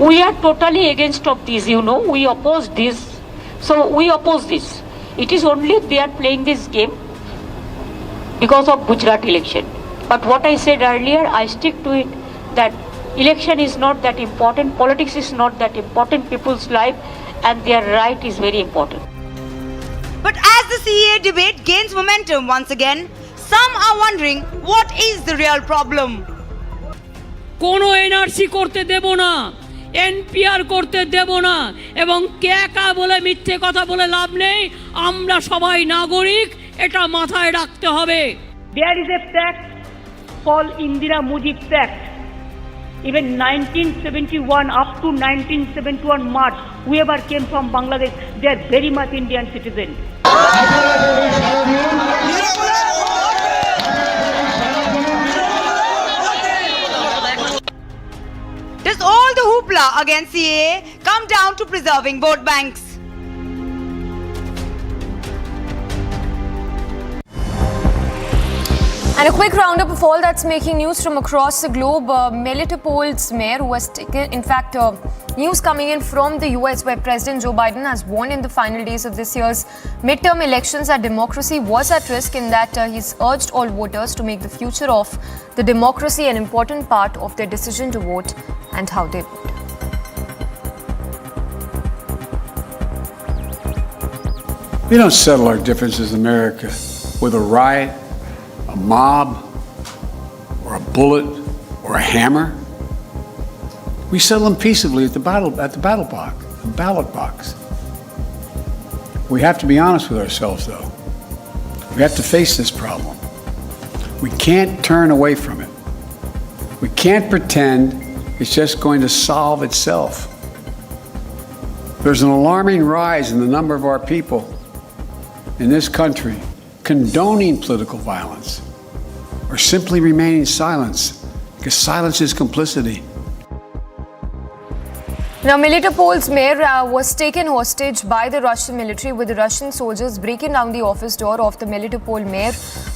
We are totally against of this, we oppose this. So we oppose this. It is only they are playing this game because of Gujarat election. But what I said earlier, I stick to it, that election is not that important, politics is not that important, people's life and their right is very important. But as the CAA debate gains momentum once again, some are wondering what is the real problem. কোনো NRC করতে দেব না, NPR করতে দেব না, এবং কা বলে মিথ্যে কথা বলে লাভ নেই, আমরা সবাই নাগরিক, এটা মাথায় রাখতে হবে। There is a fact called Indira Mujib Fact. Even 1971 up to 1971 March, whoever came from Bangladesh, they are very much Indian citizens. Does all the hoopla against CAA come down to preserving vote banks? And a quick roundup of all that's making news from across the globe. Melitopol's mayor, who has taken, in fact, news coming in from the US, where President Joe Biden has warned in the final days of this year's midterm elections that democracy was at risk, in that he's urged all voters to make the future of the democracy an important part of their decision to vote and how they vote. We don't settle our differences in America with a riot, a mob, or a bullet, or a hammer. We settle them peaceably at the ballot box. We have to be honest with ourselves, though. We have to face this problem. We can't turn away from it. We can't pretend it's just going to solve itself. There's an alarming rise in the number of our people in this country condoning political violence or simply remaining silent, because silence is complicity. Now, Melitopol's mayor was taken hostage by the Russian military, with the Russian soldiers breaking down the office door of the Melitopol mayor,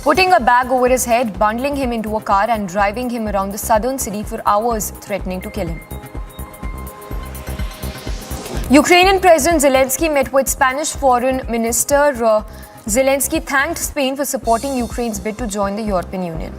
putting a bag over his head, bundling him into a car and driving him around the southern city for hours, threatening to kill him. Ukrainian President Zelensky met with Spanish Foreign Minister. Zelensky thanked Spain for supporting Ukraine's bid to join the European Union.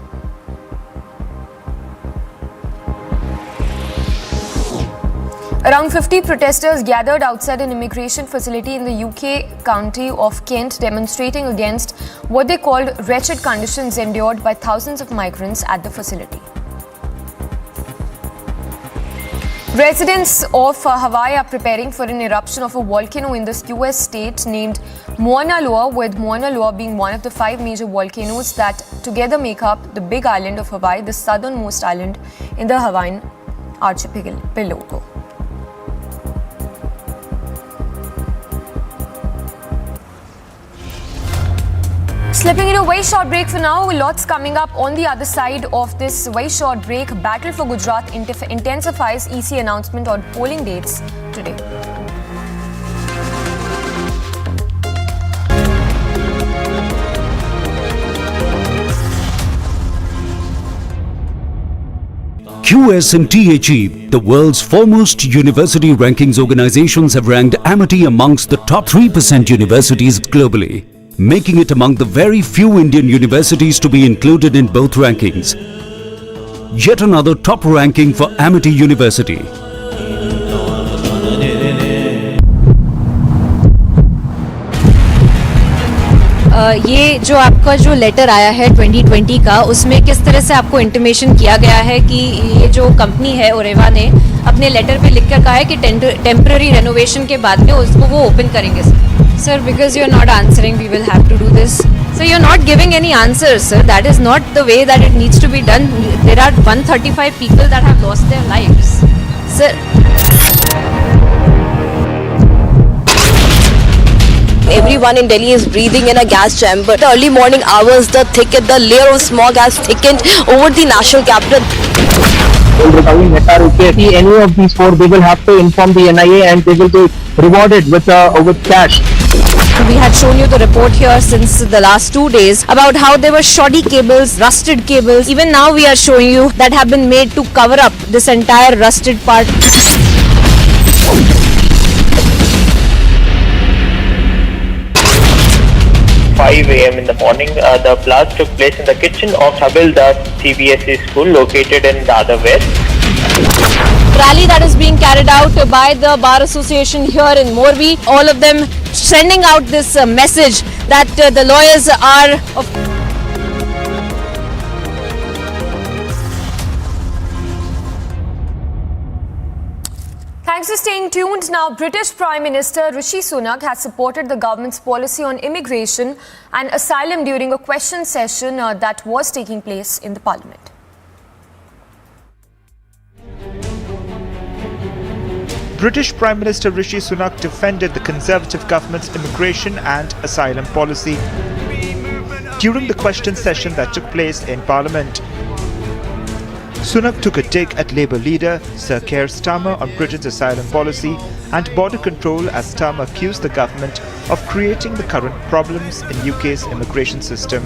Around 50 protesters gathered outside an immigration facility in the UK county of Kent, demonstrating against what they called wretched conditions endured by thousands of migrants at the facility. Residents of Hawaii are preparing for an eruption of a volcano in this US state named Mauna Loa, with Mauna Loa being one of the 5 major volcanoes that together make up the big island of Hawaii, the southernmost island in the Hawaiian archipelago. Slipping into a very short break for now. Lots coming up on the other side of this very short break. Battle for Gujarat intensifies. EC announcement on polling dates today. QS and THE, the world's foremost university rankings organizations, have ranked Amity amongst the top 3% universities globally, making it among the very few Indian universities to be included in both rankings. Yet another top ranking for Amity University. ये जो आपका जो letter आया है 2020 का, उसमें किस तरह से आपको इंटीमेशन किया गया है कि ये जो कंपनी है ओरेवा ने अपने लेटर पे लिखकर कहा है कि टेम्पररी रेनोवेशन के बाद में उसको वो ओपन करेंगे? Sir, because you're not answering, we will have to do this. So you're not giving any answers, sir. That is not the way that it needs to be done. There are 135 people that have lost their lives. Sir. Everyone in Delhi is breathing in a gas chamber. The early morning hours, the layer of smog has thickened over the national capital. Any of these 4, they will have to inform the NIA and they will be rewarded with cash. We had shown you the report here since the last 2 days about how there were shoddy cables, rusted cables. Even now we are showing you that have been made to cover up this entire rusted part. 5 a.m. in the morning, the blast took place in the kitchen of Habildas CBSE school located in Dadar West. Rally that is being carried out by the Bar Association here in Morbi, all of them sending out this message that the lawyers are Thanks for staying tuned. Now, British Prime Minister Rishi Sunak has supported the government's policy on immigration and asylum during a question session that was taking place in the Parliament. British Prime Minister Rishi Sunak defended the Conservative government's immigration and asylum policy during the question session that took place in Parliament. Sunak took a dig at Labour leader Sir Keir Starmer on Britain's asylum policy and border control, as Starmer accused the government of creating the current problems in UK's immigration system.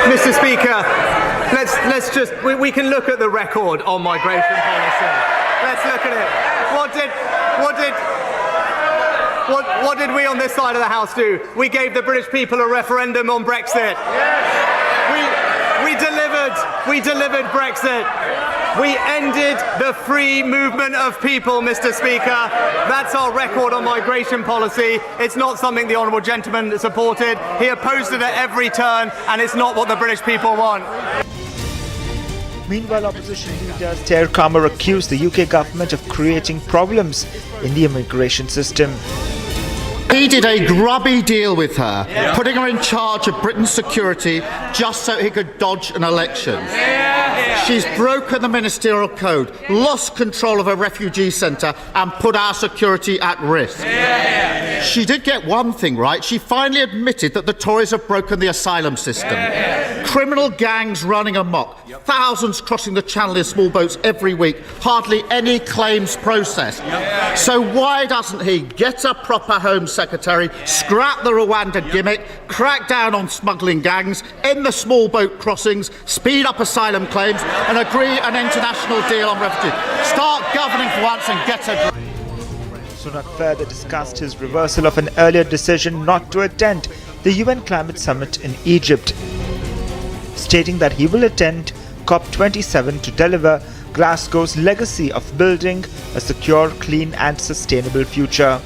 Mr. Speaker, we can look at the record on migration policy. Let's look at it. What did we on this side of the House do? We gave the British people a referendum on Brexit. We delivered Brexit. We ended the free movement of people, Mr. Speaker. That's our record on migration policy. It's not something the Honourable Gentleman supported. He opposed it at every turn, and it's not what the British people want. Meanwhile, opposition leader Keir Starmer accused the UK government of creating problems in the immigration system. He did a grubby deal with her, putting her in charge of Britain's security just so he could dodge an election. She's broken the ministerial code, lost control of a refugee centre and put our security at risk. She did get one thing right. She finally admitted that the Tories have broken the asylum system. Criminal gangs running amok, thousands crossing the channel in small boats every week, hardly any claims processed. So why doesn't he get a proper Home Secretary, scrap the Rwanda gimmick, crack down on smuggling gangs, end the small boat crossings, speed up asylum claims and agree an international deal on refugees? Start governing for once and get a... Sunak further discussed his reversal of an earlier decision not to attend the UN Climate Summit in Egypt, stating that he will attend COP27 to deliver Glasgow's legacy of building a secure, clean and sustainable future.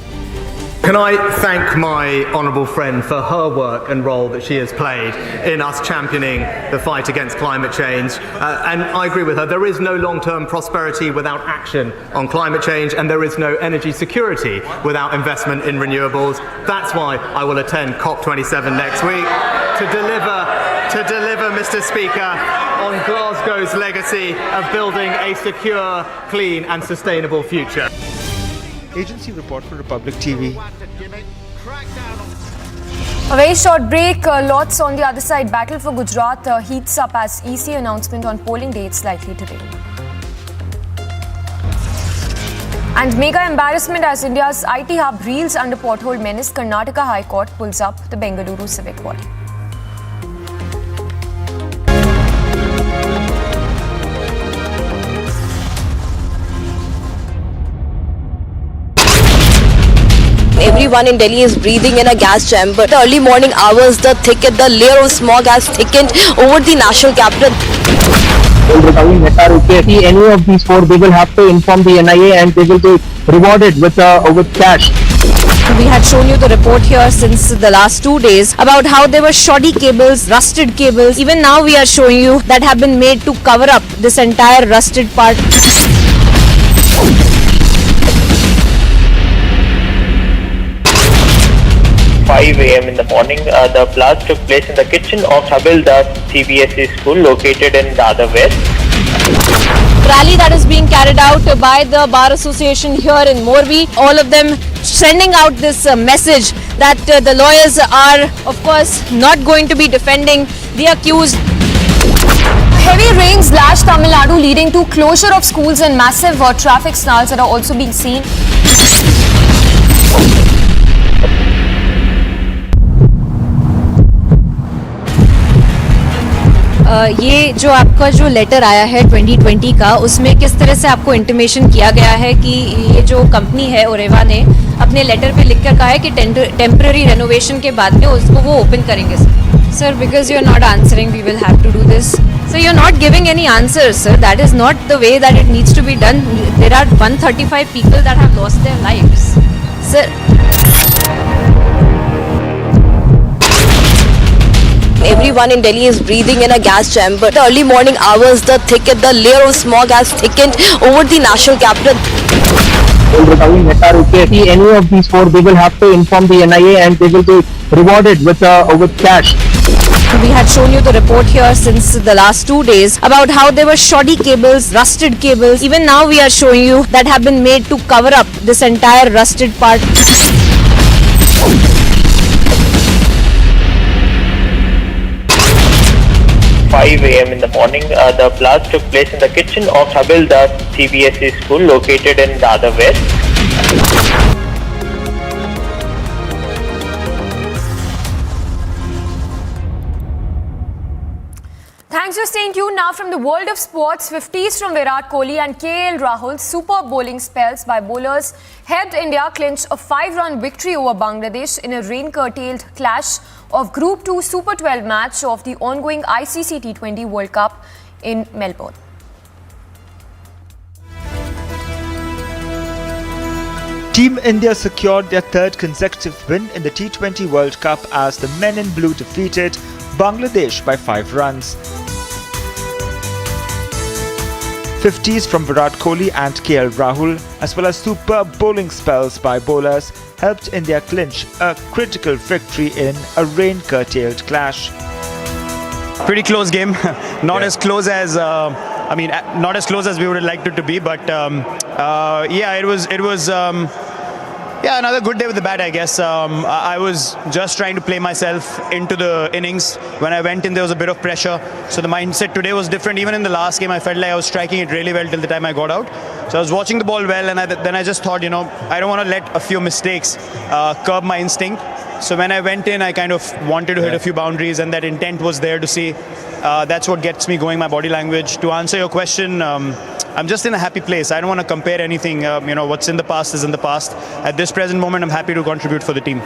Can I thank my honourable friend for her work and role that she has played in us championing the fight against climate change. And I agree with her, there is no long-term prosperity without action on climate change, and there is no energy security without investment in renewables. That's why I will attend COP27 next week to deliver, Mr. Speaker, on Glasgow's legacy of building a secure, clean and sustainable future. Agency report for Republic TV. A very short break. Lots on the other side. Battle for Gujarat heats up as EC announcement on polling dates likely today. And mega embarrassment as India's IT hub reels under pothole menace. Karnataka High Court pulls up the Bengaluru civic body. Everyone in Delhi is breathing in a gas chamber. The early morning hours, the layer of smog has thickened over the national capital. Any of these four, they will have to inform the NIA and they will be rewarded with cash. We had shown you the report here since the last 2 days about how there were shoddy cables, rusted cables. Even now we are showing you that have been made to cover up this entire rusted part. 5 a.m. in the morning, the blast took place in the kitchen of Habildas CBSE school located in Dadar West. Rally that is being carried out by the Bar Association here in Morbi. All of them sending out this message that the lawyers are, of course, not going to be defending the accused. Heavy rains lashed Tamil Nadu, leading to closure of schools and massive traffic snarls that are also being seen. ये जो आपका जो letter आया है 2020 का, उसमें किस तरह से आपको इंटीमेशन किया गया है कि ये जो कंपनी है ओरेवा ने अपने लेटर पे लिखकर कहा है कि टेम्पररी रेनोवेशन के बाद में उसको वो ओपन करेंगे sir. Because you are not answering, we will have to do this. Sir you are not giving any answers sir. That is not the way that it needs to be done. There are 135 people that have lost their lives sir. Everyone in Delhi is breathing in a gas chamber. The early morning hours, the layer of smog has thickened over the national capital. Any of these four, they will have to inform the NIA and they will be rewarded with cash. We had shown you the report here since the last 2 days about how there were shoddy cables, rusted cables. Even now we are showing you that have been made to cover up this entire rusted part. 5 a.m. in the morning, the blast took place in the kitchen of Habildas CBSE school located in Dadar West. Thanks for staying tuned. Now from the world of sports, 50s from Virat Kohli and KL Rahul, superb bowling spells by bowlers helped India clinch a 5-run victory over Bangladesh in a rain-curtailed clash of Group 2 Super 12 match of the ongoing ICC T20 World Cup in Melbourne. Team India secured their third consecutive win in the T20 World Cup as the men in blue defeated Bangladesh by 5 runs. 50s from Virat Kohli and KL Rahul, as well as superb bowling spells by bowlers, helped India clinch a critical victory in a rain-curtailed clash. Pretty close game, not as close as not as close as we would have liked it to be, but yeah, it was another good day with the bat, I guess. I was just trying to play myself into the innings. When I went in, there was a bit of pressure, so the mindset today was different. Even in the last game, I felt like I was striking it really well till the time I got out. So I was watching the ball well, and then I just thought, you know, I don't want to let a few mistakes curb my instinct. So when I went in, I kind of wanted to hit a few boundaries, and that intent was there to see. That's what gets me going, my body language. To answer your question, I'm just in a happy place. I don't want to compare anything. You know, what's in the past is in the past. At this present moment, I'm happy to contribute for the team.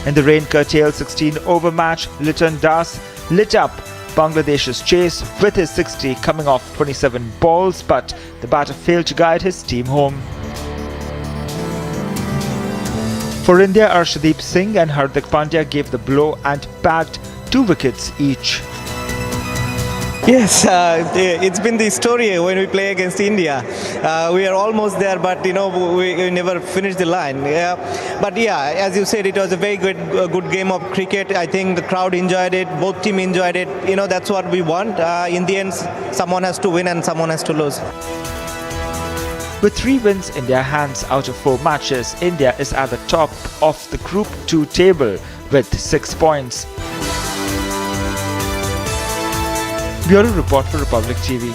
In the rain-curtailed 16-over match, Liton Das lit up Bangladesh's chase with his 60 coming off 27 balls, but the batter failed to guide his team home. For India, Arshdeep Singh and Hardik Pandya gave the blow and bagged 2 wickets each. Yes, it's been the story when we play against India. We are almost there, but we never finish the line. But as you said, it was a very good game of cricket. I think the crowd enjoyed it, both teams enjoyed it. That's what we want. In the end, someone has to win and someone has to lose. With 3 wins in their hands out of 4 matches, India is at the top of the Group 2 table with 6 points. Bureau Report for Republic TV.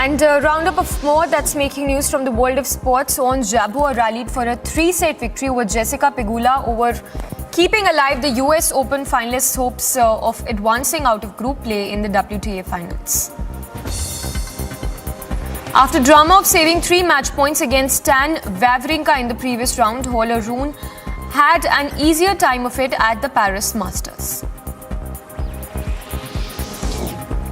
And a roundup of more that's making news from the world of sports. On Jabbour rallied for a 3-set victory over Jessica Pegula over keeping alive the US Open finalists' hopes of advancing out of group play in the WTA finals. After drama of saving 3 match points against Stan Wawrinka in the previous round, Holger Rune had an easier time of it at the Paris Masters.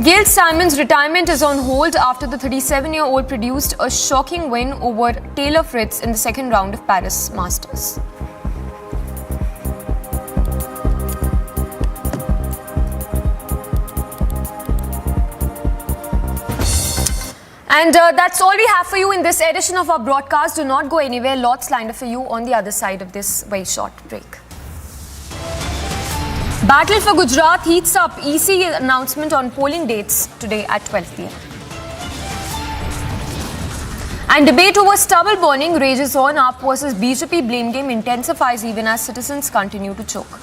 Gail Simon's retirement is on hold after the 37-year-old produced a shocking win over Taylor Fritz in the second round of Paris Masters. And that's all we have for you in this edition of our broadcast. Do not go anywhere. Lots lined up for you on the other side of this very short break. Battle for Gujarat heats up. EC announcement on polling dates today at 12 p.m. And debate over stubble burning rages on. AAP versus BJP blame game intensifies even as citizens continue to choke.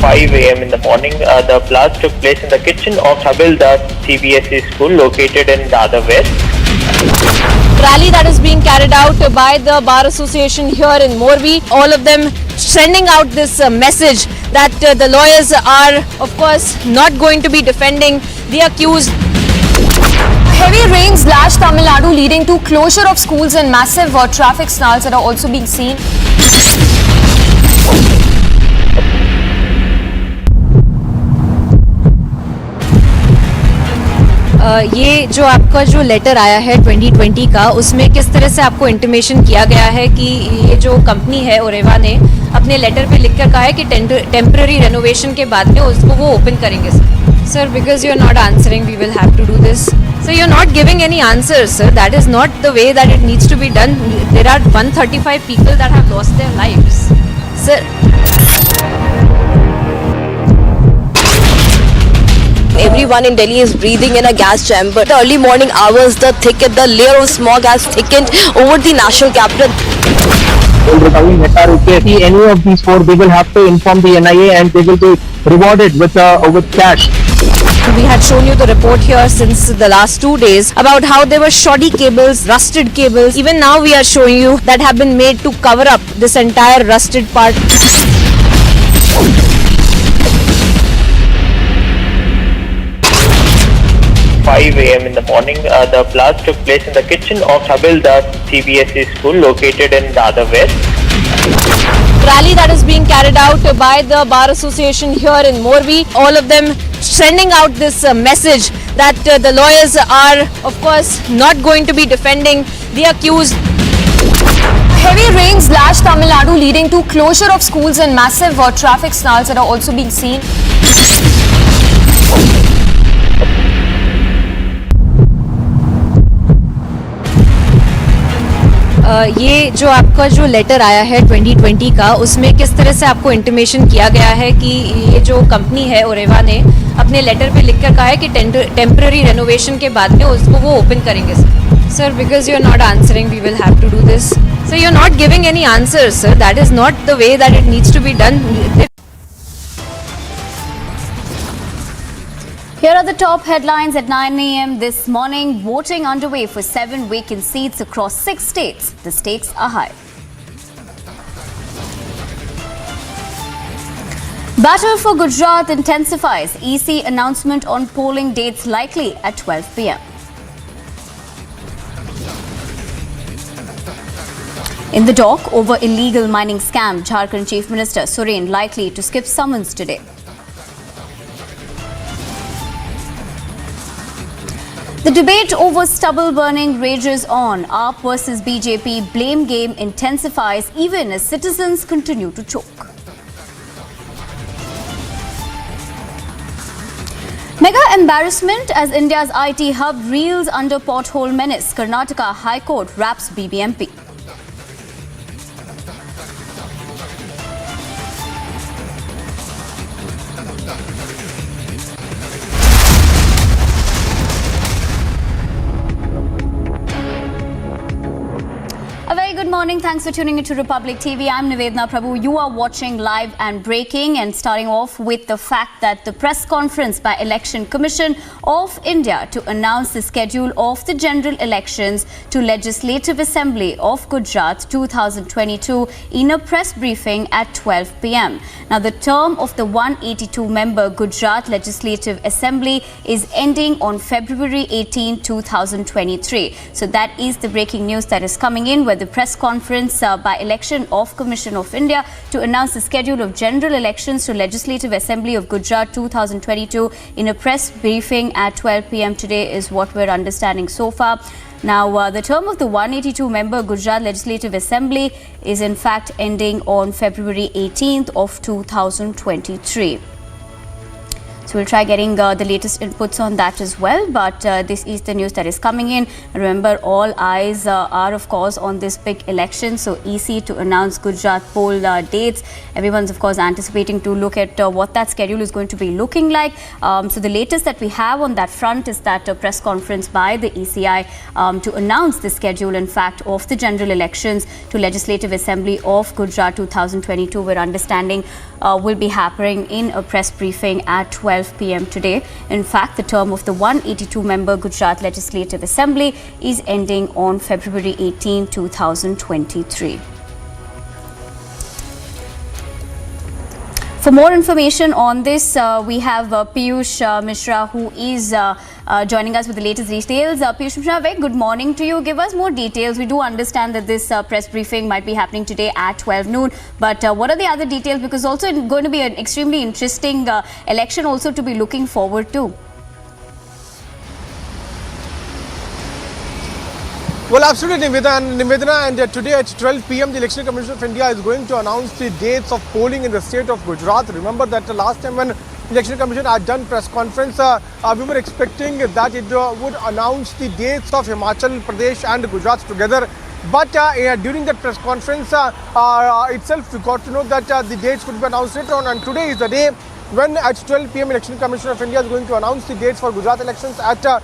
5 a.m. in the morning, the blast took place in the kitchen of Habildas CBSE school located in Dadar West. Rally that is being carried out by the Bar Association here in Morbi. All of them sending out this message that the lawyers are, of course, not going to be defending the accused. Heavy rains lashed Tamil Nadu, leading to closure of schools and massive traffic snarls that are also being seen. ये जो आपका जो letter आया है 2020 का, उसमें किस तरह से आपको इंटीमेशन किया गया है कि ये जो कंपनी है ओरेवा ने अपने लेटर पे लिखकर कहा है कि टेम्पररी रेनोवेशन के बाद में उसको वो ओपन करेंगे sir because you are not answering we will have to do this sir you are not giving any answer sir that is not the way that it needs to be done there are 135 people that have lost their lives sir Everyone in Delhi is breathing in a gas chamber. The early morning hours, the layer of smog has thickened over the national capital. Any of these 4, they will have to inform the NIA and they will be rewarded with cash. We had shown you the report here since the last 2 days about how there were shoddy cables, rusted cables. Even now we are showing you that have been made to cover up this entire rusted part. 5 a.m. in the morning, the blast took place in the kitchen of Habildas CBSE school located in Dadar West. Rally that is being carried out by the Bar Association here in Morbi. All of them sending out this message that the lawyers are, of course, not going to be defending the accused. Heavy rains lashed Tamil Nadu, leading to closure of schools and massive traffic snarls that are also being seen. ये जो आपका जो letter आया है 2020 का, उसमें किस तरह से आपको इंटीमेशन किया गया है कि ये जो कंपनी है ओरेवा ने अपने लेटर पे लिखकर कहा है कि टेम्पररी रेनोवेशन के बाद में उसको वो ओपन करेंगे sir because you are not answering we will have to do this sir you are not giving any answer sir that is not the way that it needs to be done. Here are the top headlines at 9 a.m. this morning. Voting underway for 7 vacant seats across 6 states. The stakes are high. Battle for Gujarat intensifies. EC announcement on polling dates likely at 12 p.m. In the dock over illegal mining scam, Jharkhand Chief Minister Soren likely to skip summons today. The debate over stubble burning rages on. AAP versus BJP blame game intensifies even as citizens continue to choke. Mega embarrassment as India's IT hub reels under pothole menace. Karnataka High Court wraps BBMP. A very good morning. Thanks for tuning into Republic TV. I'm Nivedana Prabhu. You are watching live and breaking, and starting off with the fact that the press conference by Election Commission of India to announce the schedule of the general elections to Legislative Assembly of Gujarat 2022 in a press briefing at 12 p.m. Now, the term of the 182-member Gujarat Legislative Assembly is ending on February 18, 2023. So that is the breaking news that is coming in, where the press conference by Election of Commission of India to announce the schedule of general elections to Legislative Assembly of Gujarat 2022 in a press briefing at 12 p.m. today is what we're understanding so far. Now, the term of the 182-member Gujarat Legislative Assembly is in fact ending on February 18th of 2023. So we'll try getting the latest inputs on that as well. But this is the news that is coming in. Remember, all eyes are, of course, on this big election. So EC to announce Gujarat poll dates. Everyone's, of course, anticipating to look at what that schedule is going to be looking like. So the latest that we have on that front is that press conference by the ECI to announce the schedule, in fact, of the general elections to Legislative Assembly of Gujarat 2022. We're understanding will be happening in a press briefing at 12 p.m. today. In fact, the term of the 182-member Gujarat Legislative Assembly is ending on February 18, 2023. For more information on this, we have Piyush Mishra, who is joining us with the latest details. Piyush Mishra, very good morning to you. Give us more details. We do understand that this press briefing might be happening today at 12 noon. But what are the other details? Because also it's going to be an extremely interesting election also to be looking forward to. Well, absolutely, Nivedana, and today at 12 p.m. the Election Commission of India is going to announce the dates of polling in the state of Gujarat. Remember that last time when Election Commission had done press conference, we were expecting that it would announce the dates of Himachal Pradesh and Gujarat together. But during that press conference itself, we got to know that the dates would be announced later on. And today is the day when at 12 p.m. Election Commission of India is going to announce the dates for Gujarat elections at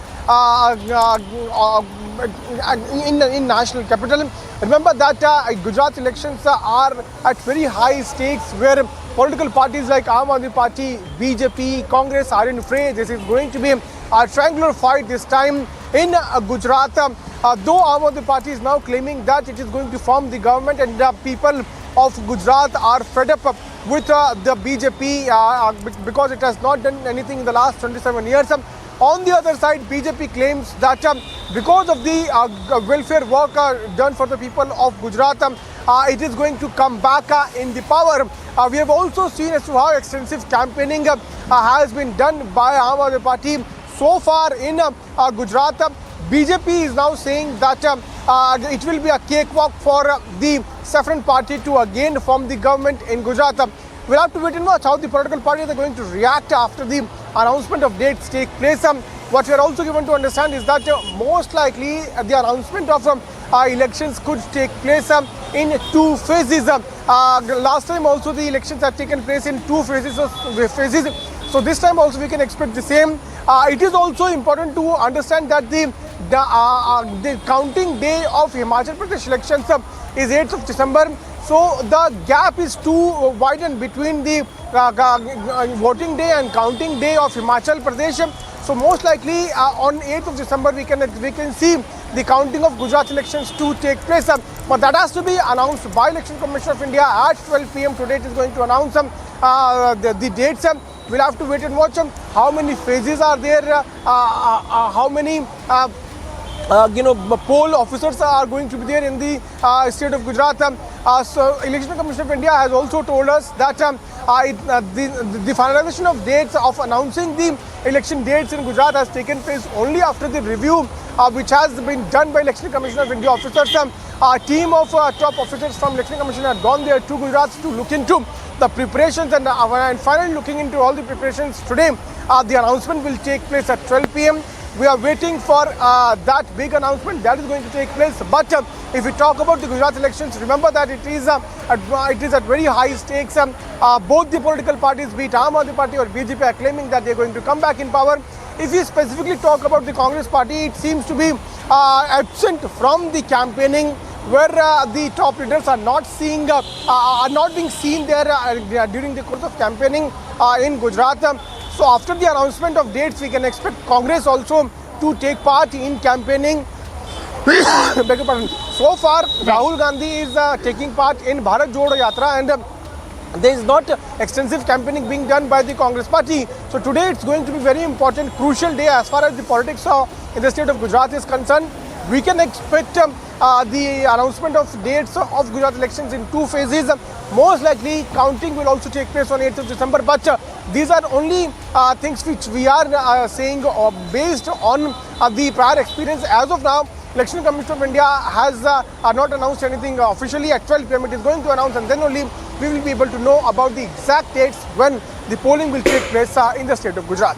in national capital. Remember that Gujarat elections are at very high stakes, where political parties like Aam Aadmi Party, BJP, Congress are in fray. This is going to be a triangular fight this time in Gujarat. Though Aam Aadmi Party is now claiming that it is going to form the government, and the people of Gujarat are fed up with the BJP because it has not done anything in the last 27 years. On the other side, BJP claims that because of the welfare work done for the people of Gujarat, it is going to come back in the power. We have also seen as to how extensive campaigning has been done by Aam Aadmi Party so far in Gujarat. BJP is now saying that it will be a cakewalk for the Saffron Party to again form the government in Gujarat. We'll have to wait and watch how the political parties are going to react after the announcement of dates take place. What we are also given to understand is that most likely the announcement of elections could take place in two phases. Last time also the elections had taken place in two phases. So this time also we can expect the same. It is also important to understand that the counting day of Himachal Pradesh elections is 8th of December. So the gap is too widened between the voting day and counting day of Himachal Pradesh. So most likely on 8th of December we can see the counting of Gujarat elections to take place. But that has to be announced by Election Commission of India at 12 p.m. today. It is going to announce the dates. We'll have to wait and watch how many phases are there, how many poll officers are going to be there in the state of Gujarat. So Election Commission of India has also told us that the finalization of dates of announcing the election dates in Gujarat has taken place only after the review which has been done by Election Commission of India officers. A team of top officers from Election Commission had gone there to Gujarat to look into the preparations and finally looking into all the preparations today. The announcement will take place at 12 p.m. We are waiting for that big announcement that is going to take place. But if we talk about the Gujarat elections, remember that it is at very high stakes. Both the political parties, be it Aam Aadmi Party or BJP, are claiming that they are going to come back in power. If we specifically talk about the Congress party, it seems to be absent from the campaigning, where the top leaders are not being seen there during the course of campaigning in Gujarat. So after the announcement of dates, we can expect Congress also to take part in campaigning. So far, Rahul Gandhi is taking part in Bharat Jodo Yatra, and there is not extensive campaigning being done by the Congress party. So today it's going to be very important, crucial day as far as the politics in the state of Gujarat is concerned. We can expect the announcement of dates of Gujarat elections in 2 phases. Most likely, counting will also take place on 8th of December. But these are only things which we are saying based on the prior experience. As of now, Election Commission of India has not announced anything officially. At 12 p.m. it is going to announce, and then only we will be able to know about the exact dates when the polling will take place in the state of Gujarat.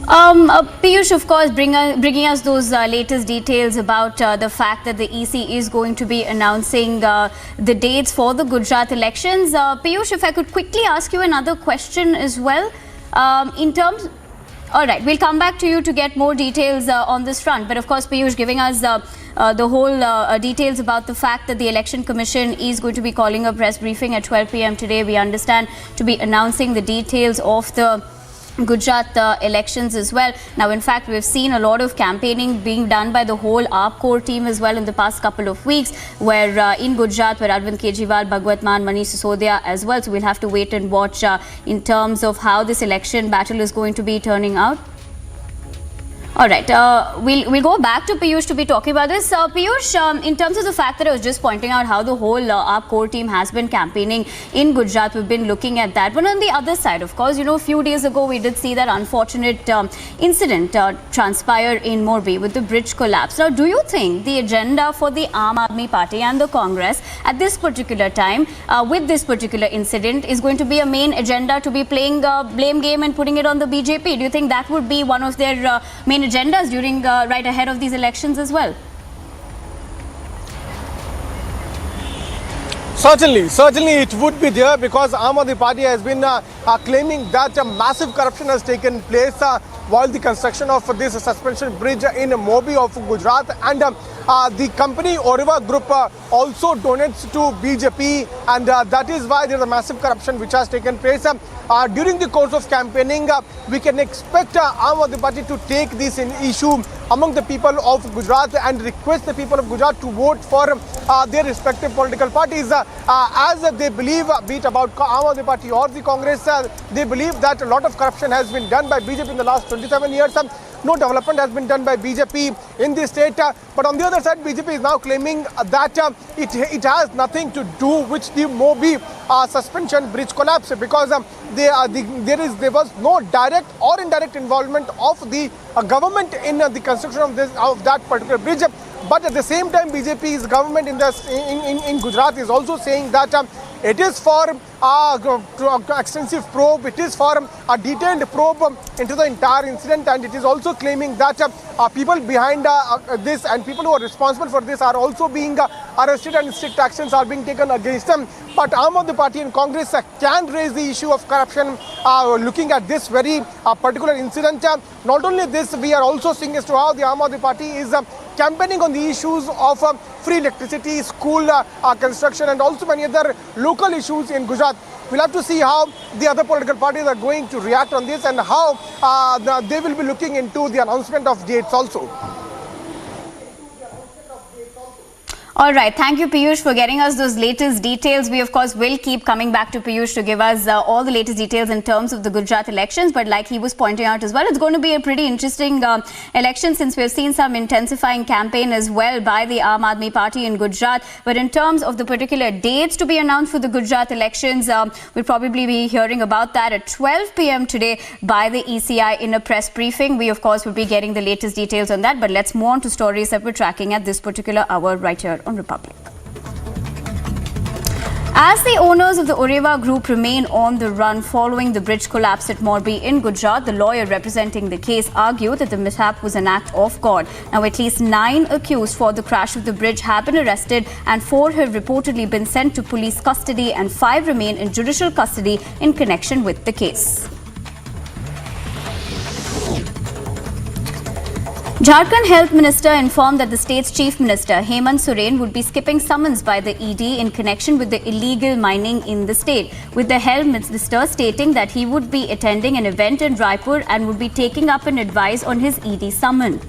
Piyush, of course, bringing us those latest details about the fact that the EC is going to be announcing the dates for the Gujarat elections. Piyush, if I could quickly ask you another question as well. All right, we'll come back to you to get more details on this front. But of course, Piyush giving us the whole details about the fact that the Election Commission is going to be calling a press briefing at 12 p.m. today. We understand to be announcing the details of the Gujarat elections as well. Now, in fact, we've seen a lot of campaigning being done by the whole AAP core team as well in the past couple of weeks, where in Gujarat, where Arvind Kejriwal, Bhagwat Mann, Manish Sisodia as well. So we'll have to wait and watch in terms of how this election battle is going to be turning out. All right, we'll go back to Piyush to be talking about this. Piyush, in terms of the fact that I was just pointing out how the whole AAP core team has been campaigning in Gujarat, we've been looking at that. But on the other side, of course, a few days ago, we did see that unfortunate incident transpire in Morbi with the bridge collapse. Now, do you think the agenda for the Aam Aadmi Party and the Congress at this particular time, with this particular incident, is going to be a main agenda to be playing a blame game and putting it on the BJP? Do you think that would be one of their main agendas during right ahead of these elections as well? Certainly it would be there, because Aam Aadmi Party has been claiming that massive corruption has taken place while the construction of this suspension bridge in Morbi of Gujarat, and the company Oreva Group also donates to BJP, and that is why there is a massive corruption which has taken place. During the course of campaigning, we can expect Aam Aadmi Party to take this issue among the people of Gujarat and request the people of Gujarat to vote for their respective political parties, as they believe, be it about Aam Aadmi Party or the Congress, they believe that a lot of corruption has been done by BJP in the last 27 years. No development has been done by BJP in the state. But on the other side, BJP is now claiming that it has nothing to do with the Morbi suspension bridge collapse, because there was no direct or indirect involvement of the government in the construction of that particular bridge. But at the same time, BJP's government in Gujarat is also saying that it is for extensive probe, it is for a detailed probe into the entire incident, and it is also claiming that people behind this and people who are responsible for this are also being arrested and strict actions are being taken against them. But Aam Aadmi Party and Congress can raise the issue of corruption looking at this very particular incident. Not only this, we are also seeing as to how the Aam Aadmi Party is campaigning on the issues of free electricity, school construction, and also many other local issues in Gujarat. We'll have to see how the other political parties are going to react on this, and how they will be looking into the announcement of dates also. All right. Thank you, Piyush, for getting us those latest details. We, of course, will keep coming back to Piyush to give us all the latest details in terms of the Gujarat elections. But like he was pointing out as well, it's going to be a pretty interesting election, since we've seen some intensifying campaign as well by the Aam Aadmi Party in Gujarat. But in terms of the particular dates to be announced for the Gujarat elections, we'll probably be hearing about that at 12 p.m. today by the ECI in a press briefing. We, of course, will be getting the latest details on that. But let's move on to stories that we're tracking at this particular hour right here on Republic. As the owners of the Oreva group remain on the run following the bridge collapse at Morbi in Gujarat, the lawyer representing the case argued that the mishap was an act of God. Now, at least 9 accused for the crash of the bridge have been arrested, and 4 have reportedly been sent to police custody, and 5 remain in judicial custody in connection with the case. Jharkhand Health Minister informed that the state's Chief Minister Hemant Soren would be skipping summons by the ED in connection with the illegal mining in the state, with the Health Minister stating that he would be attending an event in Raipur and would be taking up an advice on his ED summon.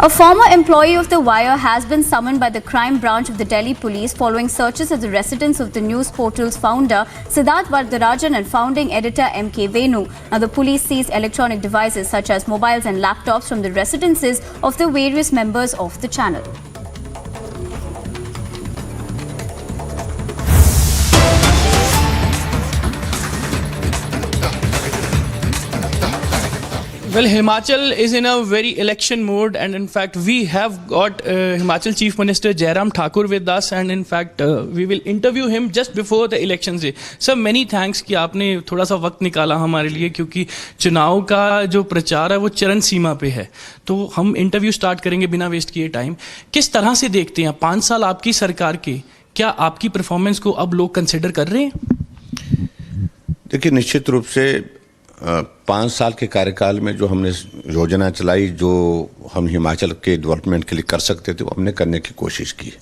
A former employee of The Wire has been summoned by the crime branch of the Delhi police following searches at the residence of the news portal's founder Siddharth Vardarajan and founding editor M.K. Venu. Now, the police seized electronic devices such as mobiles and laptops from the residences of the various members of the channel. Well, Himachal is in a very election mode, and in fact we have got Himachal Chief Minister Jairam Thakur with us, and in fact we will interview him just before the elections day. Sir, many thanks कि आपने थोड़ा सा वक्त निकाला हमारे लिए, क्योंकि चुनाव का जो प्रचार है वो चरण सीमा पे है। तो हम इंटरव्यू स्टार्ट करेंगे बिना वेस्ट किए टाइम। किस तरह से देखते हैं 5 साल आपकी सरकार के, क्या आपकी परफॉर्मेंस को अब लोग कंसिडर कर रहे हैं? देखिए, निश्चित रूप से 5 साल के कार्यकाल में जो हमने योजना चलाई, जो हम हिमाचल के डेवलपमेंट के लिए कर सकते थे, वो हमने करने की कोशिश की।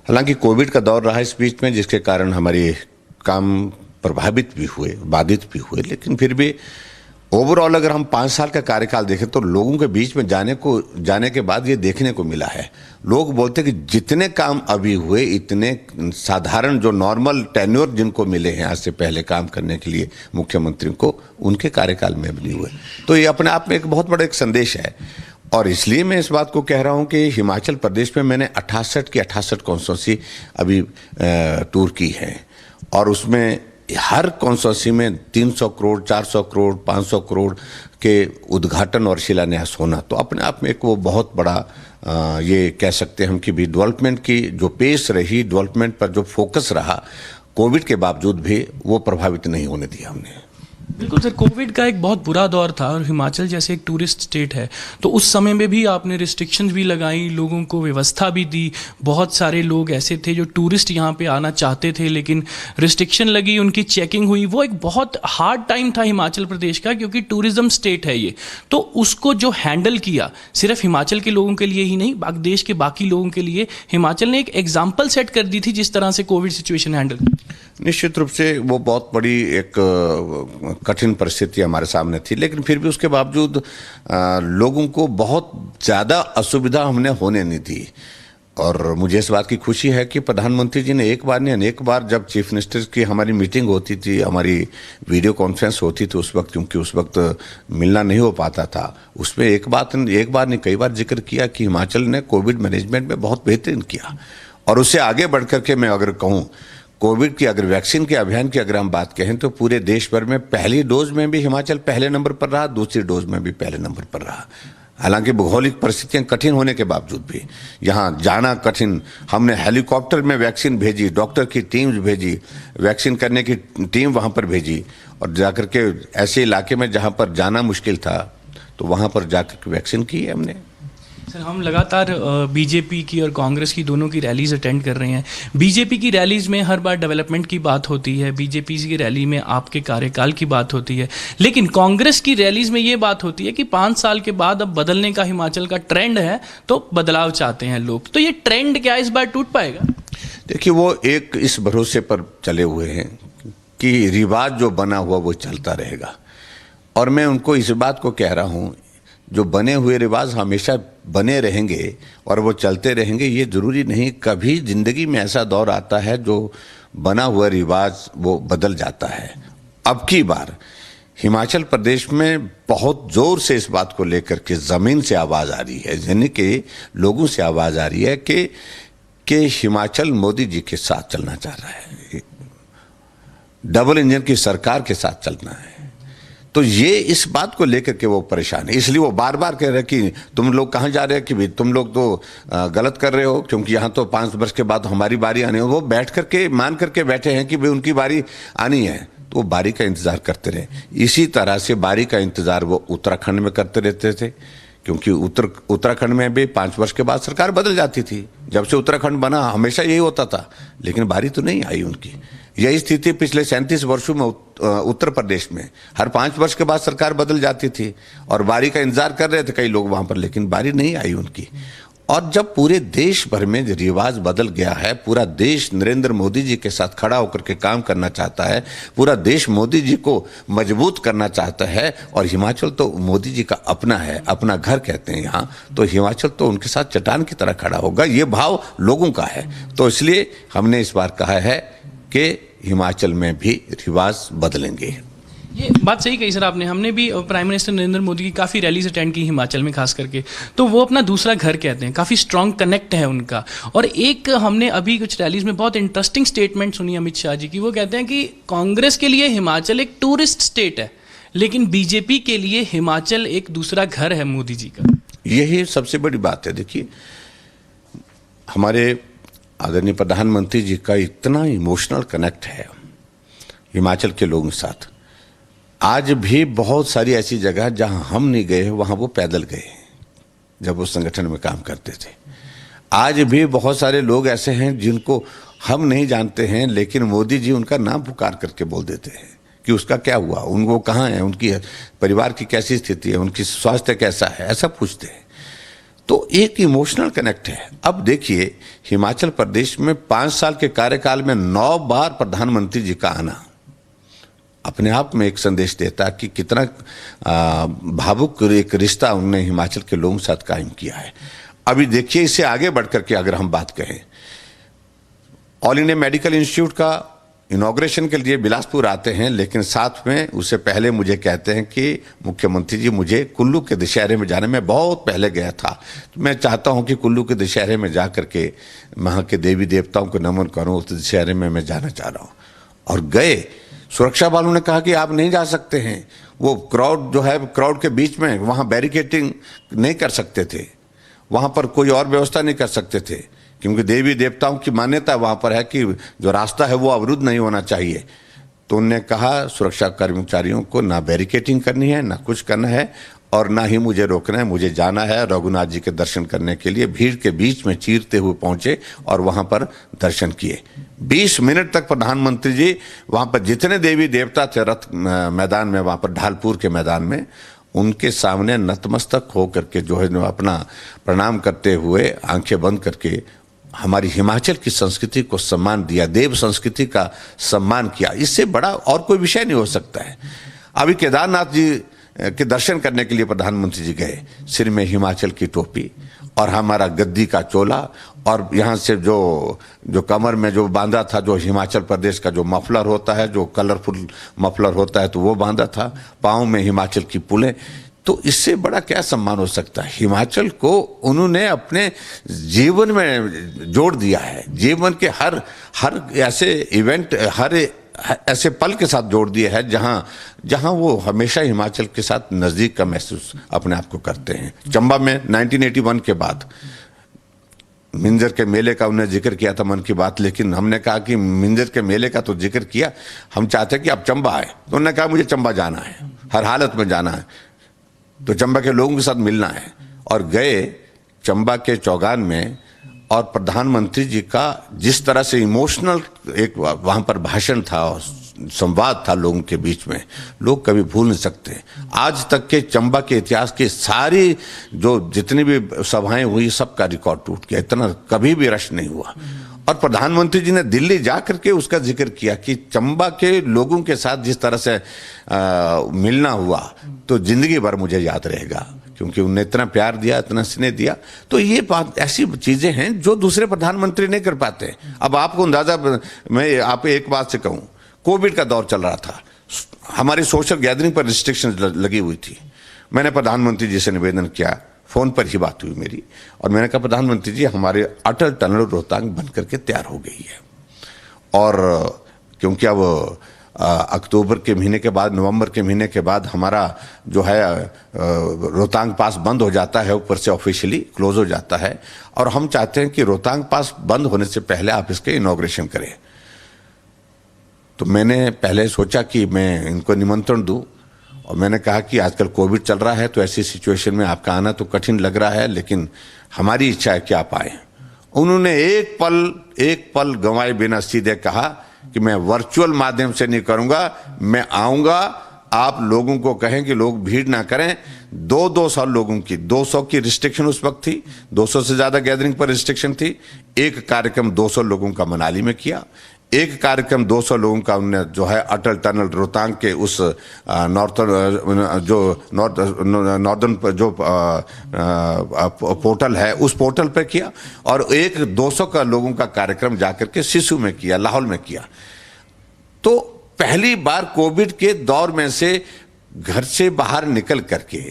हालांकि कोविड का दौर रहा इस बीच में, जिसके कारण हमारे काम प्रभावित भी हुए, बाधित भी हुए, लेकिन फिर भी ओवरऑल अगर हम 5 साल का कार्यकाल देखें तो लोगों के बीच में जाने के बाद ये देखने को मिला है। लोग बोलते हैं कि जितने काम अभी हुए, इतने साधारण जो नॉर्मल टेन्योर जिनको मिले हैं आज से पहले काम करने के लिए मुख्यमंत्री को, उनके कार्यकाल में भी नहीं हुए। तो ये अपने आप में एक बहुत बड़ा एक संदेश है, और इसलिए मैं इस बात को कह रहा हूँ कि हिमाचल प्रदेश में मैंने 68 की 68 कॉन्स्टिट्यूंसी अभी टूर की है, और उसमें हर कॉन्स्टिट्यूंसी में 300 करोड़, 400 करोड़, 500 करोड़ के उद्घाटन और शिलान्यास होना, तो अपने आप में एक वो बहुत बड़ा ये कह सकते हैं हम कि भी डेवलपमेंट की जो पेस रही, डेवलपमेंट पर जो फोकस रहा, कोविड के बावजूद भी वो प्रभावित नहीं होने दिया हमने। बिल्कुल सर, कोविड का एक बहुत बुरा दौर था, और हिमाचल जैसे एक टूरिस्ट स्टेट है, तो उस समय में भी आपने रिस्ट्रिक्शंस भी लगाई, लोगों को व्यवस्था भी दी। बहुत सारे लोग ऐसे थे जो टूरिस्ट यहाँ पे आना चाहते थे, लेकिन रिस्ट्रिक्शन लगी, उनकी चेकिंग हुई। वो एक बहुत हार्ड टाइम था हिमाचल प्रदेश का, क्योंकि टूरिज्म स्टेट है ये। तो उसको जो हैंडल किया, सिर्फ हिमाचल के लोगों के लिए ही नहीं, देश के बाकी लोगों के लिए हिमाचल ने एक एग्जाम्पल सेट कर दी थी जिस तरह से कोविड सिचुएशन हैंडल। निश्चित रूप से वो बहुत बड़ी एक कठिन परिस्थिति हमारे सामने थी, लेकिन फिर भी उसके बावजूद लोगों को बहुत ज़्यादा असुविधा हमने होने नहीं दी। और मुझे इस बात की खुशी है कि प्रधानमंत्री जी ने एक बार नहीं अनेक बार, जब चीफ मिनिस्टर की हमारी मीटिंग होती थी, हमारी वीडियो कॉन्फ्रेंस होती थी उस वक्त, क्योंकि उस वक्त मिलना नहीं हो पाता था, उसमें एक बार नहीं कई बार जिक्र किया कि हिमाचल ने कोविड मैनेजमेंट में बहुत बेहतरीन किया। और उससे आगे बढ़ करके मैं अगर कहूँ, कोविड की अगर वैक्सीन के अभियान की अगर हम बात कहें तो पूरे देश भर में पहली डोज में भी हिमाचल पहले नंबर पर रहा, दूसरी डोज में भी पहले नंबर पर रहा। हालांकि भौगोलिक परिस्थितियां कठिन होने के बावजूद भी, यहाँ जाना कठिन, हमने हेलीकॉप्टर में वैक्सीन भेजी, डॉक्टर की टीम्स भेजी, वैक्सीन करने की टीम वहाँ पर भेजी, और जाकर के ऐसे इलाके में जहाँ पर जाना मुश्किल था, तो वहाँ पर जाकर के वैक्सीन की है हमने। सर, हम लगातार बीजेपी की और कांग्रेस की दोनों की रैलीज अटेंड कर रहे हैं। बीजेपी की रैलीज में हर बार डेवलपमेंट की बात होती है, बीजेपी की रैली में आपके कार्यकाल की बात होती है, लेकिन कांग्रेस की रैलीज में ये बात होती है कि 5 साल के बाद अब बदलने का हिमाचल का ट्रेंड है, तो बदलाव चाहते हैं लोग। तो ये ट्रेंड क्या इस बार टूट पाएगा? देखिए, वो एक इस भरोसे पर चले हुए हैं कि रिवाज जो बना हुआ वो चलता रहेगा, और मैं उनको इस बात को कह रहा हूँ जो बने हुए रिवाज हमेशा बने रहेंगे और वो चलते रहेंगे ये ज़रूरी नहीं। कभी ज़िंदगी में ऐसा दौर आता है जो बना हुआ रिवाज वो बदल जाता है। अब की बार हिमाचल प्रदेश में बहुत ज़ोर से इस बात को लेकर के ज़मीन से आवाज़ आ रही है, यानी कि लोगों से आवाज़ आ रही है कि हिमाचल मोदी जी के साथ चलना चाह रहा है, डबल इंजन की सरकार के साथ चलना है। तो ये इस बात को लेकर के वो परेशान है, इसलिए वो बार बार कह रहे हैं कि तुम लोग कहाँ जा रहे हैं, कि भाई तुम लोग तो गलत कर रहे हो, क्योंकि यहाँ तो 5 वर्ष के बाद हमारी बारी आनी है। वो बैठ करके मान करके बैठे हैं कि भाई उनकी बारी आनी है, तो वो बारी का इंतज़ार करते रहे। इसी तरह से बारी का इंतज़ार वो उत्तराखंड में करते रहते थे, क्योंकि उत्तराखंड में भी 5 वर्ष के बाद सरकार बदल जाती थी। जब से उत्तराखंड बना हमेशा यही होता था, लेकिन बारी तो नहीं आई उनकी। यही स्थिति पिछले 37 वर्षों में उत्तर प्रदेश में हर 5 वर्ष के बाद सरकार बदल जाती थी और बारी का इंतजार कर रहे थे कई लोग वहां पर, लेकिन बारी नहीं आई उनकी। और जब पूरे देश भर में रिवाज बदल गया है, पूरा देश नरेंद्र मोदी जी के साथ खड़ा होकर के काम करना चाहता है, पूरा देश मोदी जी को मजबूत करना चाहता है, और हिमाचल तो मोदी जी का अपना है, अपना घर कहते हैं यहाँ, तो हिमाचल तो उनके साथ चट्टान की तरह खड़ा होगा, ये भाव लोगों का है। तो इसलिए हमने इस बार कहा है कि हिमाचल में भी रिवाज बदलेंगे। ये बात सही कही सर आपने। हमने भी प्राइम मिनिस्टर नरेंद्र मोदी की काफ़ी रैलीज अटेंड की हिमाचल में खास करके, तो वो अपना दूसरा घर कहते हैं, काफ़ी स्ट्रॉन्ग कनेक्ट है उनका। और एक हमने अभी कुछ रैलीज में बहुत इंटरेस्टिंग स्टेटमेंट सुनी अमित शाह जी की। वो कहते हैं कि कांग्रेस के लिए हिमाचल एक टूरिस्ट स्टेट है, लेकिन बीजेपी के लिए हिमाचल एक दूसरा घर है मोदी जी का। यही सबसे बड़ी बात है। देखिए, हमारे आदरणीय प्रधानमंत्री जी का इतना इमोशनल कनेक्ट है हिमाचल के लोगों के साथ। आज भी बहुत सारी ऐसी जगह जहां हम नहीं गए वहां वो पैदल गए जब वो संगठन में काम करते थे। आज भी बहुत सारे लोग ऐसे हैं जिनको हम नहीं जानते हैं, लेकिन मोदी जी उनका नाम पुकार करके बोल देते हैं कि उसका क्या हुआ, वो कहाँ है, उनकी परिवार की कैसी स्थिति है, उनकी स्वास्थ्य कैसा है, ऐसा पूछते हैं। तो एक इमोशनल कनेक्ट है। अब देखिए, हिमाचल प्रदेश में 5 साल के कार्यकाल में 9 बार प्रधानमंत्री जी का आना अपने आप में एक संदेश देता कि कितना भावुक एक रिश्ता उन्होंने हिमाचल के लोगों के साथ कायम किया है। अभी देखिए, इससे आगे बढ़कर के अगर हम बात करें, ऑल इंडिया मेडिकल इंस्टीट्यूट का इनॉग्रेशन के लिए बिलासपुर आते हैं, लेकिन साथ में उससे पहले मुझे कहते हैं कि मुख्यमंत्री जी, मुझे कुल्लू के दशहरे में जाने में बहुत पहले गया था, तो मैं चाहता हूं कि कुल्लू के दशहरे में जा करके वहाँ के देवी देवताओं को नमन करूं, उस दशहरे में मैं जाना चाह रहा हूँ। और गए, सुरक्षा वालों ने कहा कि आप नहीं जा सकते हैं, वो क्राउड जो है, क्राउड के बीच में वहाँ बैरिकेटिंग नहीं कर सकते थे, वहाँ पर कोई और व्यवस्था नहीं कर सकते थे, क्योंकि देवी देवताओं की मान्यता वहाँ पर है कि जो रास्ता है वो अवरुद्ध नहीं होना चाहिए। तो उन्होंने कहा सुरक्षा कर्मचारियों को ना बैरिकेटिंग करनी है, ना कुछ करना है, और ना ही मुझे रोकना है, मुझे जाना है रघुनाथ जी के दर्शन करने के लिए। भीड़ के बीच में चीरते हुए पहुंचे और वहां पर दर्शन किए। 20 मिनट तक प्रधानमंत्री जी वहां पर जितने देवी देवता थे रथ मैदान में, वहां पर ढालपुर के मैदान में, उनके सामने नतमस्तक होकर के जो है अपना प्रणाम करते हुए आंखें बंद करके हमारी हिमाचल की संस्कृति को सम्मान दिया, देव संस्कृति का सम्मान किया। इससे बड़ा और कोई विषय नहीं हो सकता है। अभी केदारनाथ जी के दर्शन करने के लिए प्रधानमंत्री जी गए, सिर में हिमाचल की टोपी और हमारा गद्दी का चोला, और यहाँ से जो कमर में जो बांधा था, जो हिमाचल प्रदेश का जो मफलर होता है, जो कलरफुल मफलर होता है, तो वो बांधा था, पाँव में हिमाचल की पुलें। तो इससे बड़ा क्या सम्मान हो सकता है। हिमाचल को उन्होंने अपने जीवन में जोड़ दिया है, जीवन के हर ऐसे इवेंट, हर ऐसे पल के साथ जोड़ दिया है जहां वो हमेशा हिमाचल के साथ नज़दीक का महसूस अपने आप को करते हैं। चंबा में 1981 के बाद मिंजर के मेले का उन्होंने जिक्र किया था मन की बात, लेकिन हमने कहा कि मिंजर के मेले का तो जिक्र किया, हम चाहते कि आप चंबा आए। तो उन्होंने कहा मुझे चंबा जाना है, हर हालत में जाना है, तो चंबा के लोगों के साथ मिलना है। और गए चंबा के चौगान में, और प्रधानमंत्री जी का जिस तरह से इमोशनल एक वहाँ पर भाषण था और संवाद था लोगों के बीच में, लोग कभी भूल नहीं सकते। आज तक के चंबा के इतिहास की सारी जो जितनी भी सभाएं हुई, सबका रिकॉर्ड टूट गया, इतना कभी भी रश नहीं हुआ। और प्रधानमंत्री जी ने दिल्ली जा करके उसका जिक्र किया कि चंबा के लोगों के साथ जिस तरह से मिलना हुआ, तो जिंदगी भर मुझे याद रहेगा, क्योंकि उन्हें इतना प्यार दिया, इतना स्नेह दिया। तो ये बात ऐसी चीज़ें हैं जो दूसरे प्रधानमंत्री नहीं कर पाते। अब आपको अंदाज़ा, मैं आप एक बात से कहूँ, कोविड का दौर चल रहा था, हमारी सोशल गैदरिंग पर रिस्ट्रिक्शंस लगी हुई थी। मैंने प्रधानमंत्री जी से निवेदन किया, फ़ोन पर ही बात हुई मेरी, और मैंने कहा प्रधानमंत्री जी हमारे अटल टनल रोहतांग बन करके तैयार हो गई है, और क्योंकि अब अक्टूबर के महीने के बाद, नवंबर के महीने के बाद हमारा जो है रोहतांग पास बंद हो जाता है, ऊपर से ऑफिशियली क्लोज हो जाता है, और हम चाहते हैं कि रोहतांग पास बंद होने से पहले आप इसके इनॉग्रेशन करें। तो मैंने पहले सोचा कि मैं इनको निमंत्रण दूं, और मैंने कहा कि आजकल कोविड चल रहा है, तो ऐसी सिचुएशन में आपका आना तो कठिन लग रहा है, लेकिन हमारी इच्छा है कि आप आए। उन्होंने एक पल गंवाए बिना सीधे कहा कि मैं वर्चुअल माध्यम से नहीं करूंगा, मैं आऊंगा, आप लोगों को कहें कि लोग भीड़ ना करें। 200 लोगों की, 200 की रिस्ट्रिक्शन उस वक्त थी, 200 से ज्यादा गैदरिंग पर रिस्ट्रिक्शन थी। एक कार्यक्रम 200 लोगों का मनाली में किया, एक कार्यक्रम 200 लोगों का उन्होंने जो है अटल टनल रोहतांग के उस नॉर्दर्न जो पोर्टल है उस पोर्टल पे किया, और एक 200 का लोगों का कार्यक्रम जाकर के सिसु में किया, लाहौल में किया। तो पहली बार कोविड के दौर में से घर से बाहर निकल करके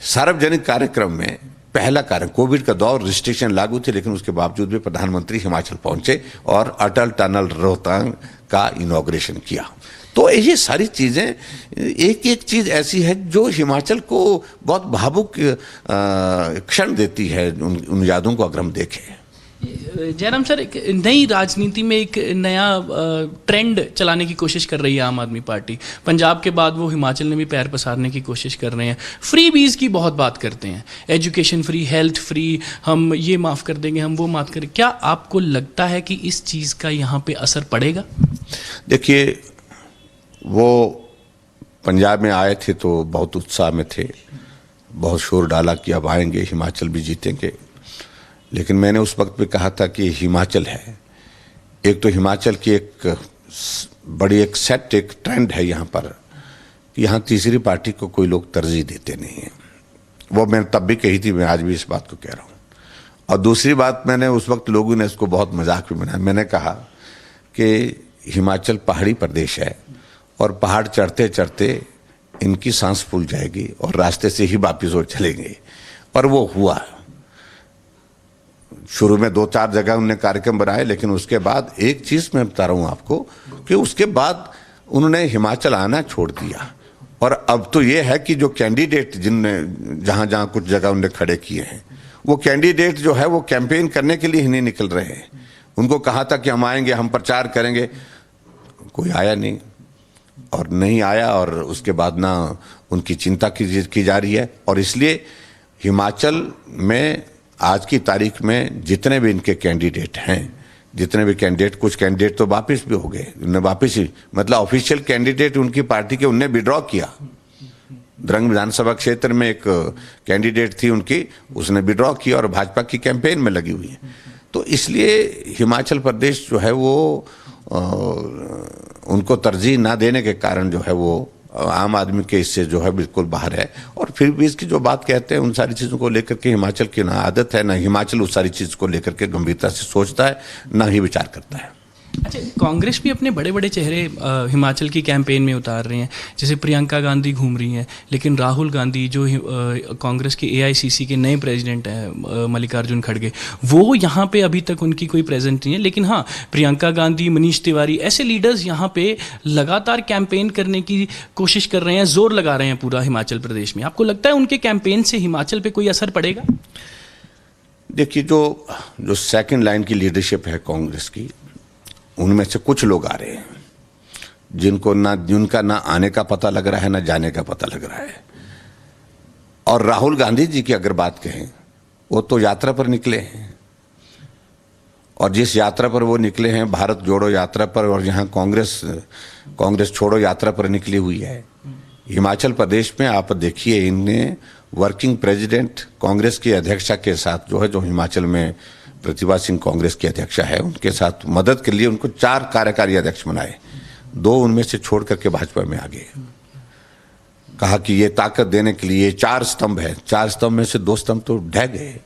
सार्वजनिक कार्यक्रम में पहला कारण, कोविड का दौर रिस्ट्रिक्शन लागू थे, लेकिन उसके बावजूद भी प्रधानमंत्री हिमाचल पहुंचे और अटल टनल रोहतांग का इनॉग्रेशन किया। तो ये सारी चीज़ें, एक एक चीज़ ऐसी है जो हिमाचल को बहुत भावुक क्षण देती है उन यादों को अगर हम देखें। जयराम सर, एक नई राजनीति में एक नया ट्रेंड चलाने की कोशिश कर रही है आम आदमी पार्टी। पंजाब के बाद वो हिमाचल में भी पैर पसारने की कोशिश कर रहे हैं। फ्री बीज की बहुत बात करते हैं, एजुकेशन फ्री, हेल्थ फ्री, हम ये माफ़ कर देंगे, हम वो माफ़ करें। क्या आपको लगता है कि इस चीज़ का यहाँ पे असर पड़ेगा? देखिए, वो पंजाब में आए थे तो बहुत उत्साह में थे, बहुत शोर डाला कि अब आएंगे, हिमाचल भी जीतेंगे। लेकिन मैंने उस वक्त भी कहा था कि हिमाचल है, एक तो हिमाचल की एक बड़ी एक ट्रेंड है यहाँ पर, यहाँ तीसरी पार्टी को कोई लोग तरजीह देते नहीं हैं। वो मैंने तब भी कही थी, मैं आज भी इस बात को कह रहा हूँ। और दूसरी बात, मैंने उस वक्त लोगों ने इसको बहुत मजाक में बनाया। मैंने कहा कि हिमाचल पहाड़ी प्रदेश है और पहाड़ चढ़ते चढ़ते इनकी सांस फूल जाएगी और रास्ते से ही वापिस वो चलेंगे। पर वो हुआ। शुरू में 2-4 जगह उन्होंने कार्यक्रम बनाए, लेकिन उसके बाद एक चीज़ मैं बता रहा हूँ आपको कि उसके बाद उन्होंने हिमाचल आना छोड़ दिया। और अब तो ये है कि जो कैंडिडेट जिनने जहाँ जहाँ कुछ जगह उन्होंने खड़े किए हैं, वो कैंडिडेट जो है वो कैंपेन करने के लिए ही नहीं निकल रहे हैं। उनको कहा था कि हम आएंगे, हम प्रचार करेंगे, कोई आया नहीं और नहीं आया, और उसके बाद ना उनकी चिंता की जा रही है। और इसलिए हिमाचल में आज की तारीख में जितने भी इनके कैंडिडेट हैं, जितने भी कैंडिडेट, कुछ कैंडिडेट तो वापस भी हो गए, उन्हें वापस ही, मतलब ऑफिशियल कैंडिडेट उनकी पार्टी के, उनने विड्रॉ किया। द्रंग विधानसभा क्षेत्र में एक कैंडिडेट थी उनकी, उसने विड्रॉ किया और भाजपा की कैंपेन में लगी हुई है। तो इसलिए हिमाचल प्रदेश जो है वो उनको तरजीह ना देने के कारण जो है वो आम आदमी के इससे जो है बिल्कुल बाहर है। और फिर भी इसकी जो बात कहते हैं उन सारी चीज़ों को लेकर के हिमाचल की ना आदत है, ना हिमाचल उस सारी चीज़ को लेकर के गंभीरता से सोचता है, ना ही विचार करता है। अच्छा, कांग्रेस भी अपने बड़े बड़े चेहरे हिमाचल की कैंपेन में उतार रहे हैं, जैसे प्रियंका गांधी घूम रही हैं, लेकिन राहुल गांधी जो कांग्रेस के AICC के नए प्रेसिडेंट हैं मल्लिकार्जुन खड़गे, वो यहाँ पे अभी तक उनकी कोई प्रेजेंट नहीं है। लेकिन हाँ, प्रियंका गांधी, मनीष तिवारी, ऐसे लीडर्स यहाँ पे लगातार कैंपेन करने की कोशिश कर रहे हैं, जोर लगा रहे हैं पूरा हिमाचल प्रदेश में। आपको लगता है उनके कैंपेन से हिमाचल पर कोई असर पड़ेगा? देखिए, जो सेकेंड लाइन की लीडरशिप है कांग्रेस की, उनमें से कुछ लोग आ रहे हैं जिनका ना आने का पता लग रहा है, ना जाने का पता लग रहा है। और राहुल गांधी जी की अगर बात कहें, वो तो यात्रा पर निकले हैं, और जिस यात्रा पर वो निकले हैं, भारत जोड़ो यात्रा पर, और यहाँ कांग्रेस छोड़ो यात्रा पर निकली हुई है। हिमाचल प्रदेश में आप देखिए, इनने वर्किंग प्रेसिडेंट कांग्रेस की अध्यक्षा के साथ जो हिमाचल में प्रतिभा सिंह कांग्रेस की अध्यक्षा है, उनके साथ मदद के लिए उनको 4 कार्यकारी अध्यक्ष बनाए, 2 उनमें से छोड़ करके भाजपा में आ गए। कहा कि ये ताकत देने के लिए 4 स्तंभ है, 4 स्तंभ में से 2 स्तंभ तो ढह गए,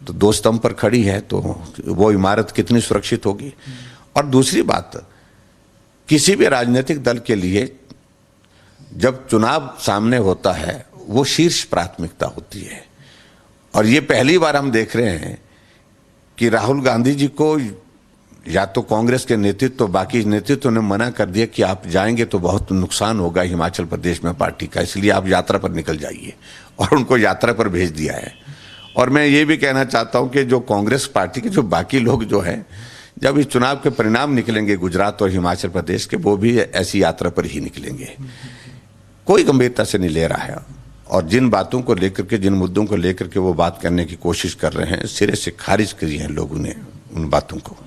तो 2 स्तंभ पर खड़ी है तो वो इमारत कितनी सुरक्षित होगी। और दूसरी बात, किसी भी राजनीतिक दल के लिए जब चुनाव सामने होता है वो शीर्ष प्राथमिकता होती है। और ये पहली बार हम देख रहे हैं कि राहुल गांधी जी को या तो कांग्रेस के नेतृत्व, बाकी नेतृत्व ने मना कर दिया कि आप जाएंगे तो बहुत नुकसान होगा हिमाचल प्रदेश में पार्टी का, इसलिए आप यात्रा पर निकल जाइए, और उनको यात्रा पर भेज दिया है। और मैं ये भी कहना चाहता हूं कि जो कांग्रेस पार्टी के जो बाकी लोग जो हैं, जब इस चुनाव के परिणाम निकलेंगे गुजरात और हिमाचल प्रदेश के, वो भी ऐसी यात्रा पर ही निकलेंगे। कोई गंभीरता से नहीं ले रहा है, और जिन बातों को लेकर के, जिन मुद्दों को लेकर के वो बात करने की कोशिश कर रहे हैं, सिरे से खारिज करी है लोगों ने उन बातों को।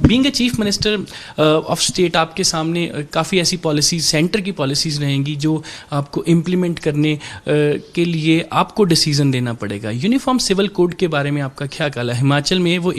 Being a chief minister of state, आपके सामने काफ़ी ऐसी पॉलिसीज, सेंटर की पॉलिसीज़ रहेंगी जो आपको इम्प्लीमेंट करने के लिए आपको डिसीजन देना पड़ेगा। यूनिफॉर्म सिविल कोड के बारे में आपका क्या ख्याल है? हिमाचल में वो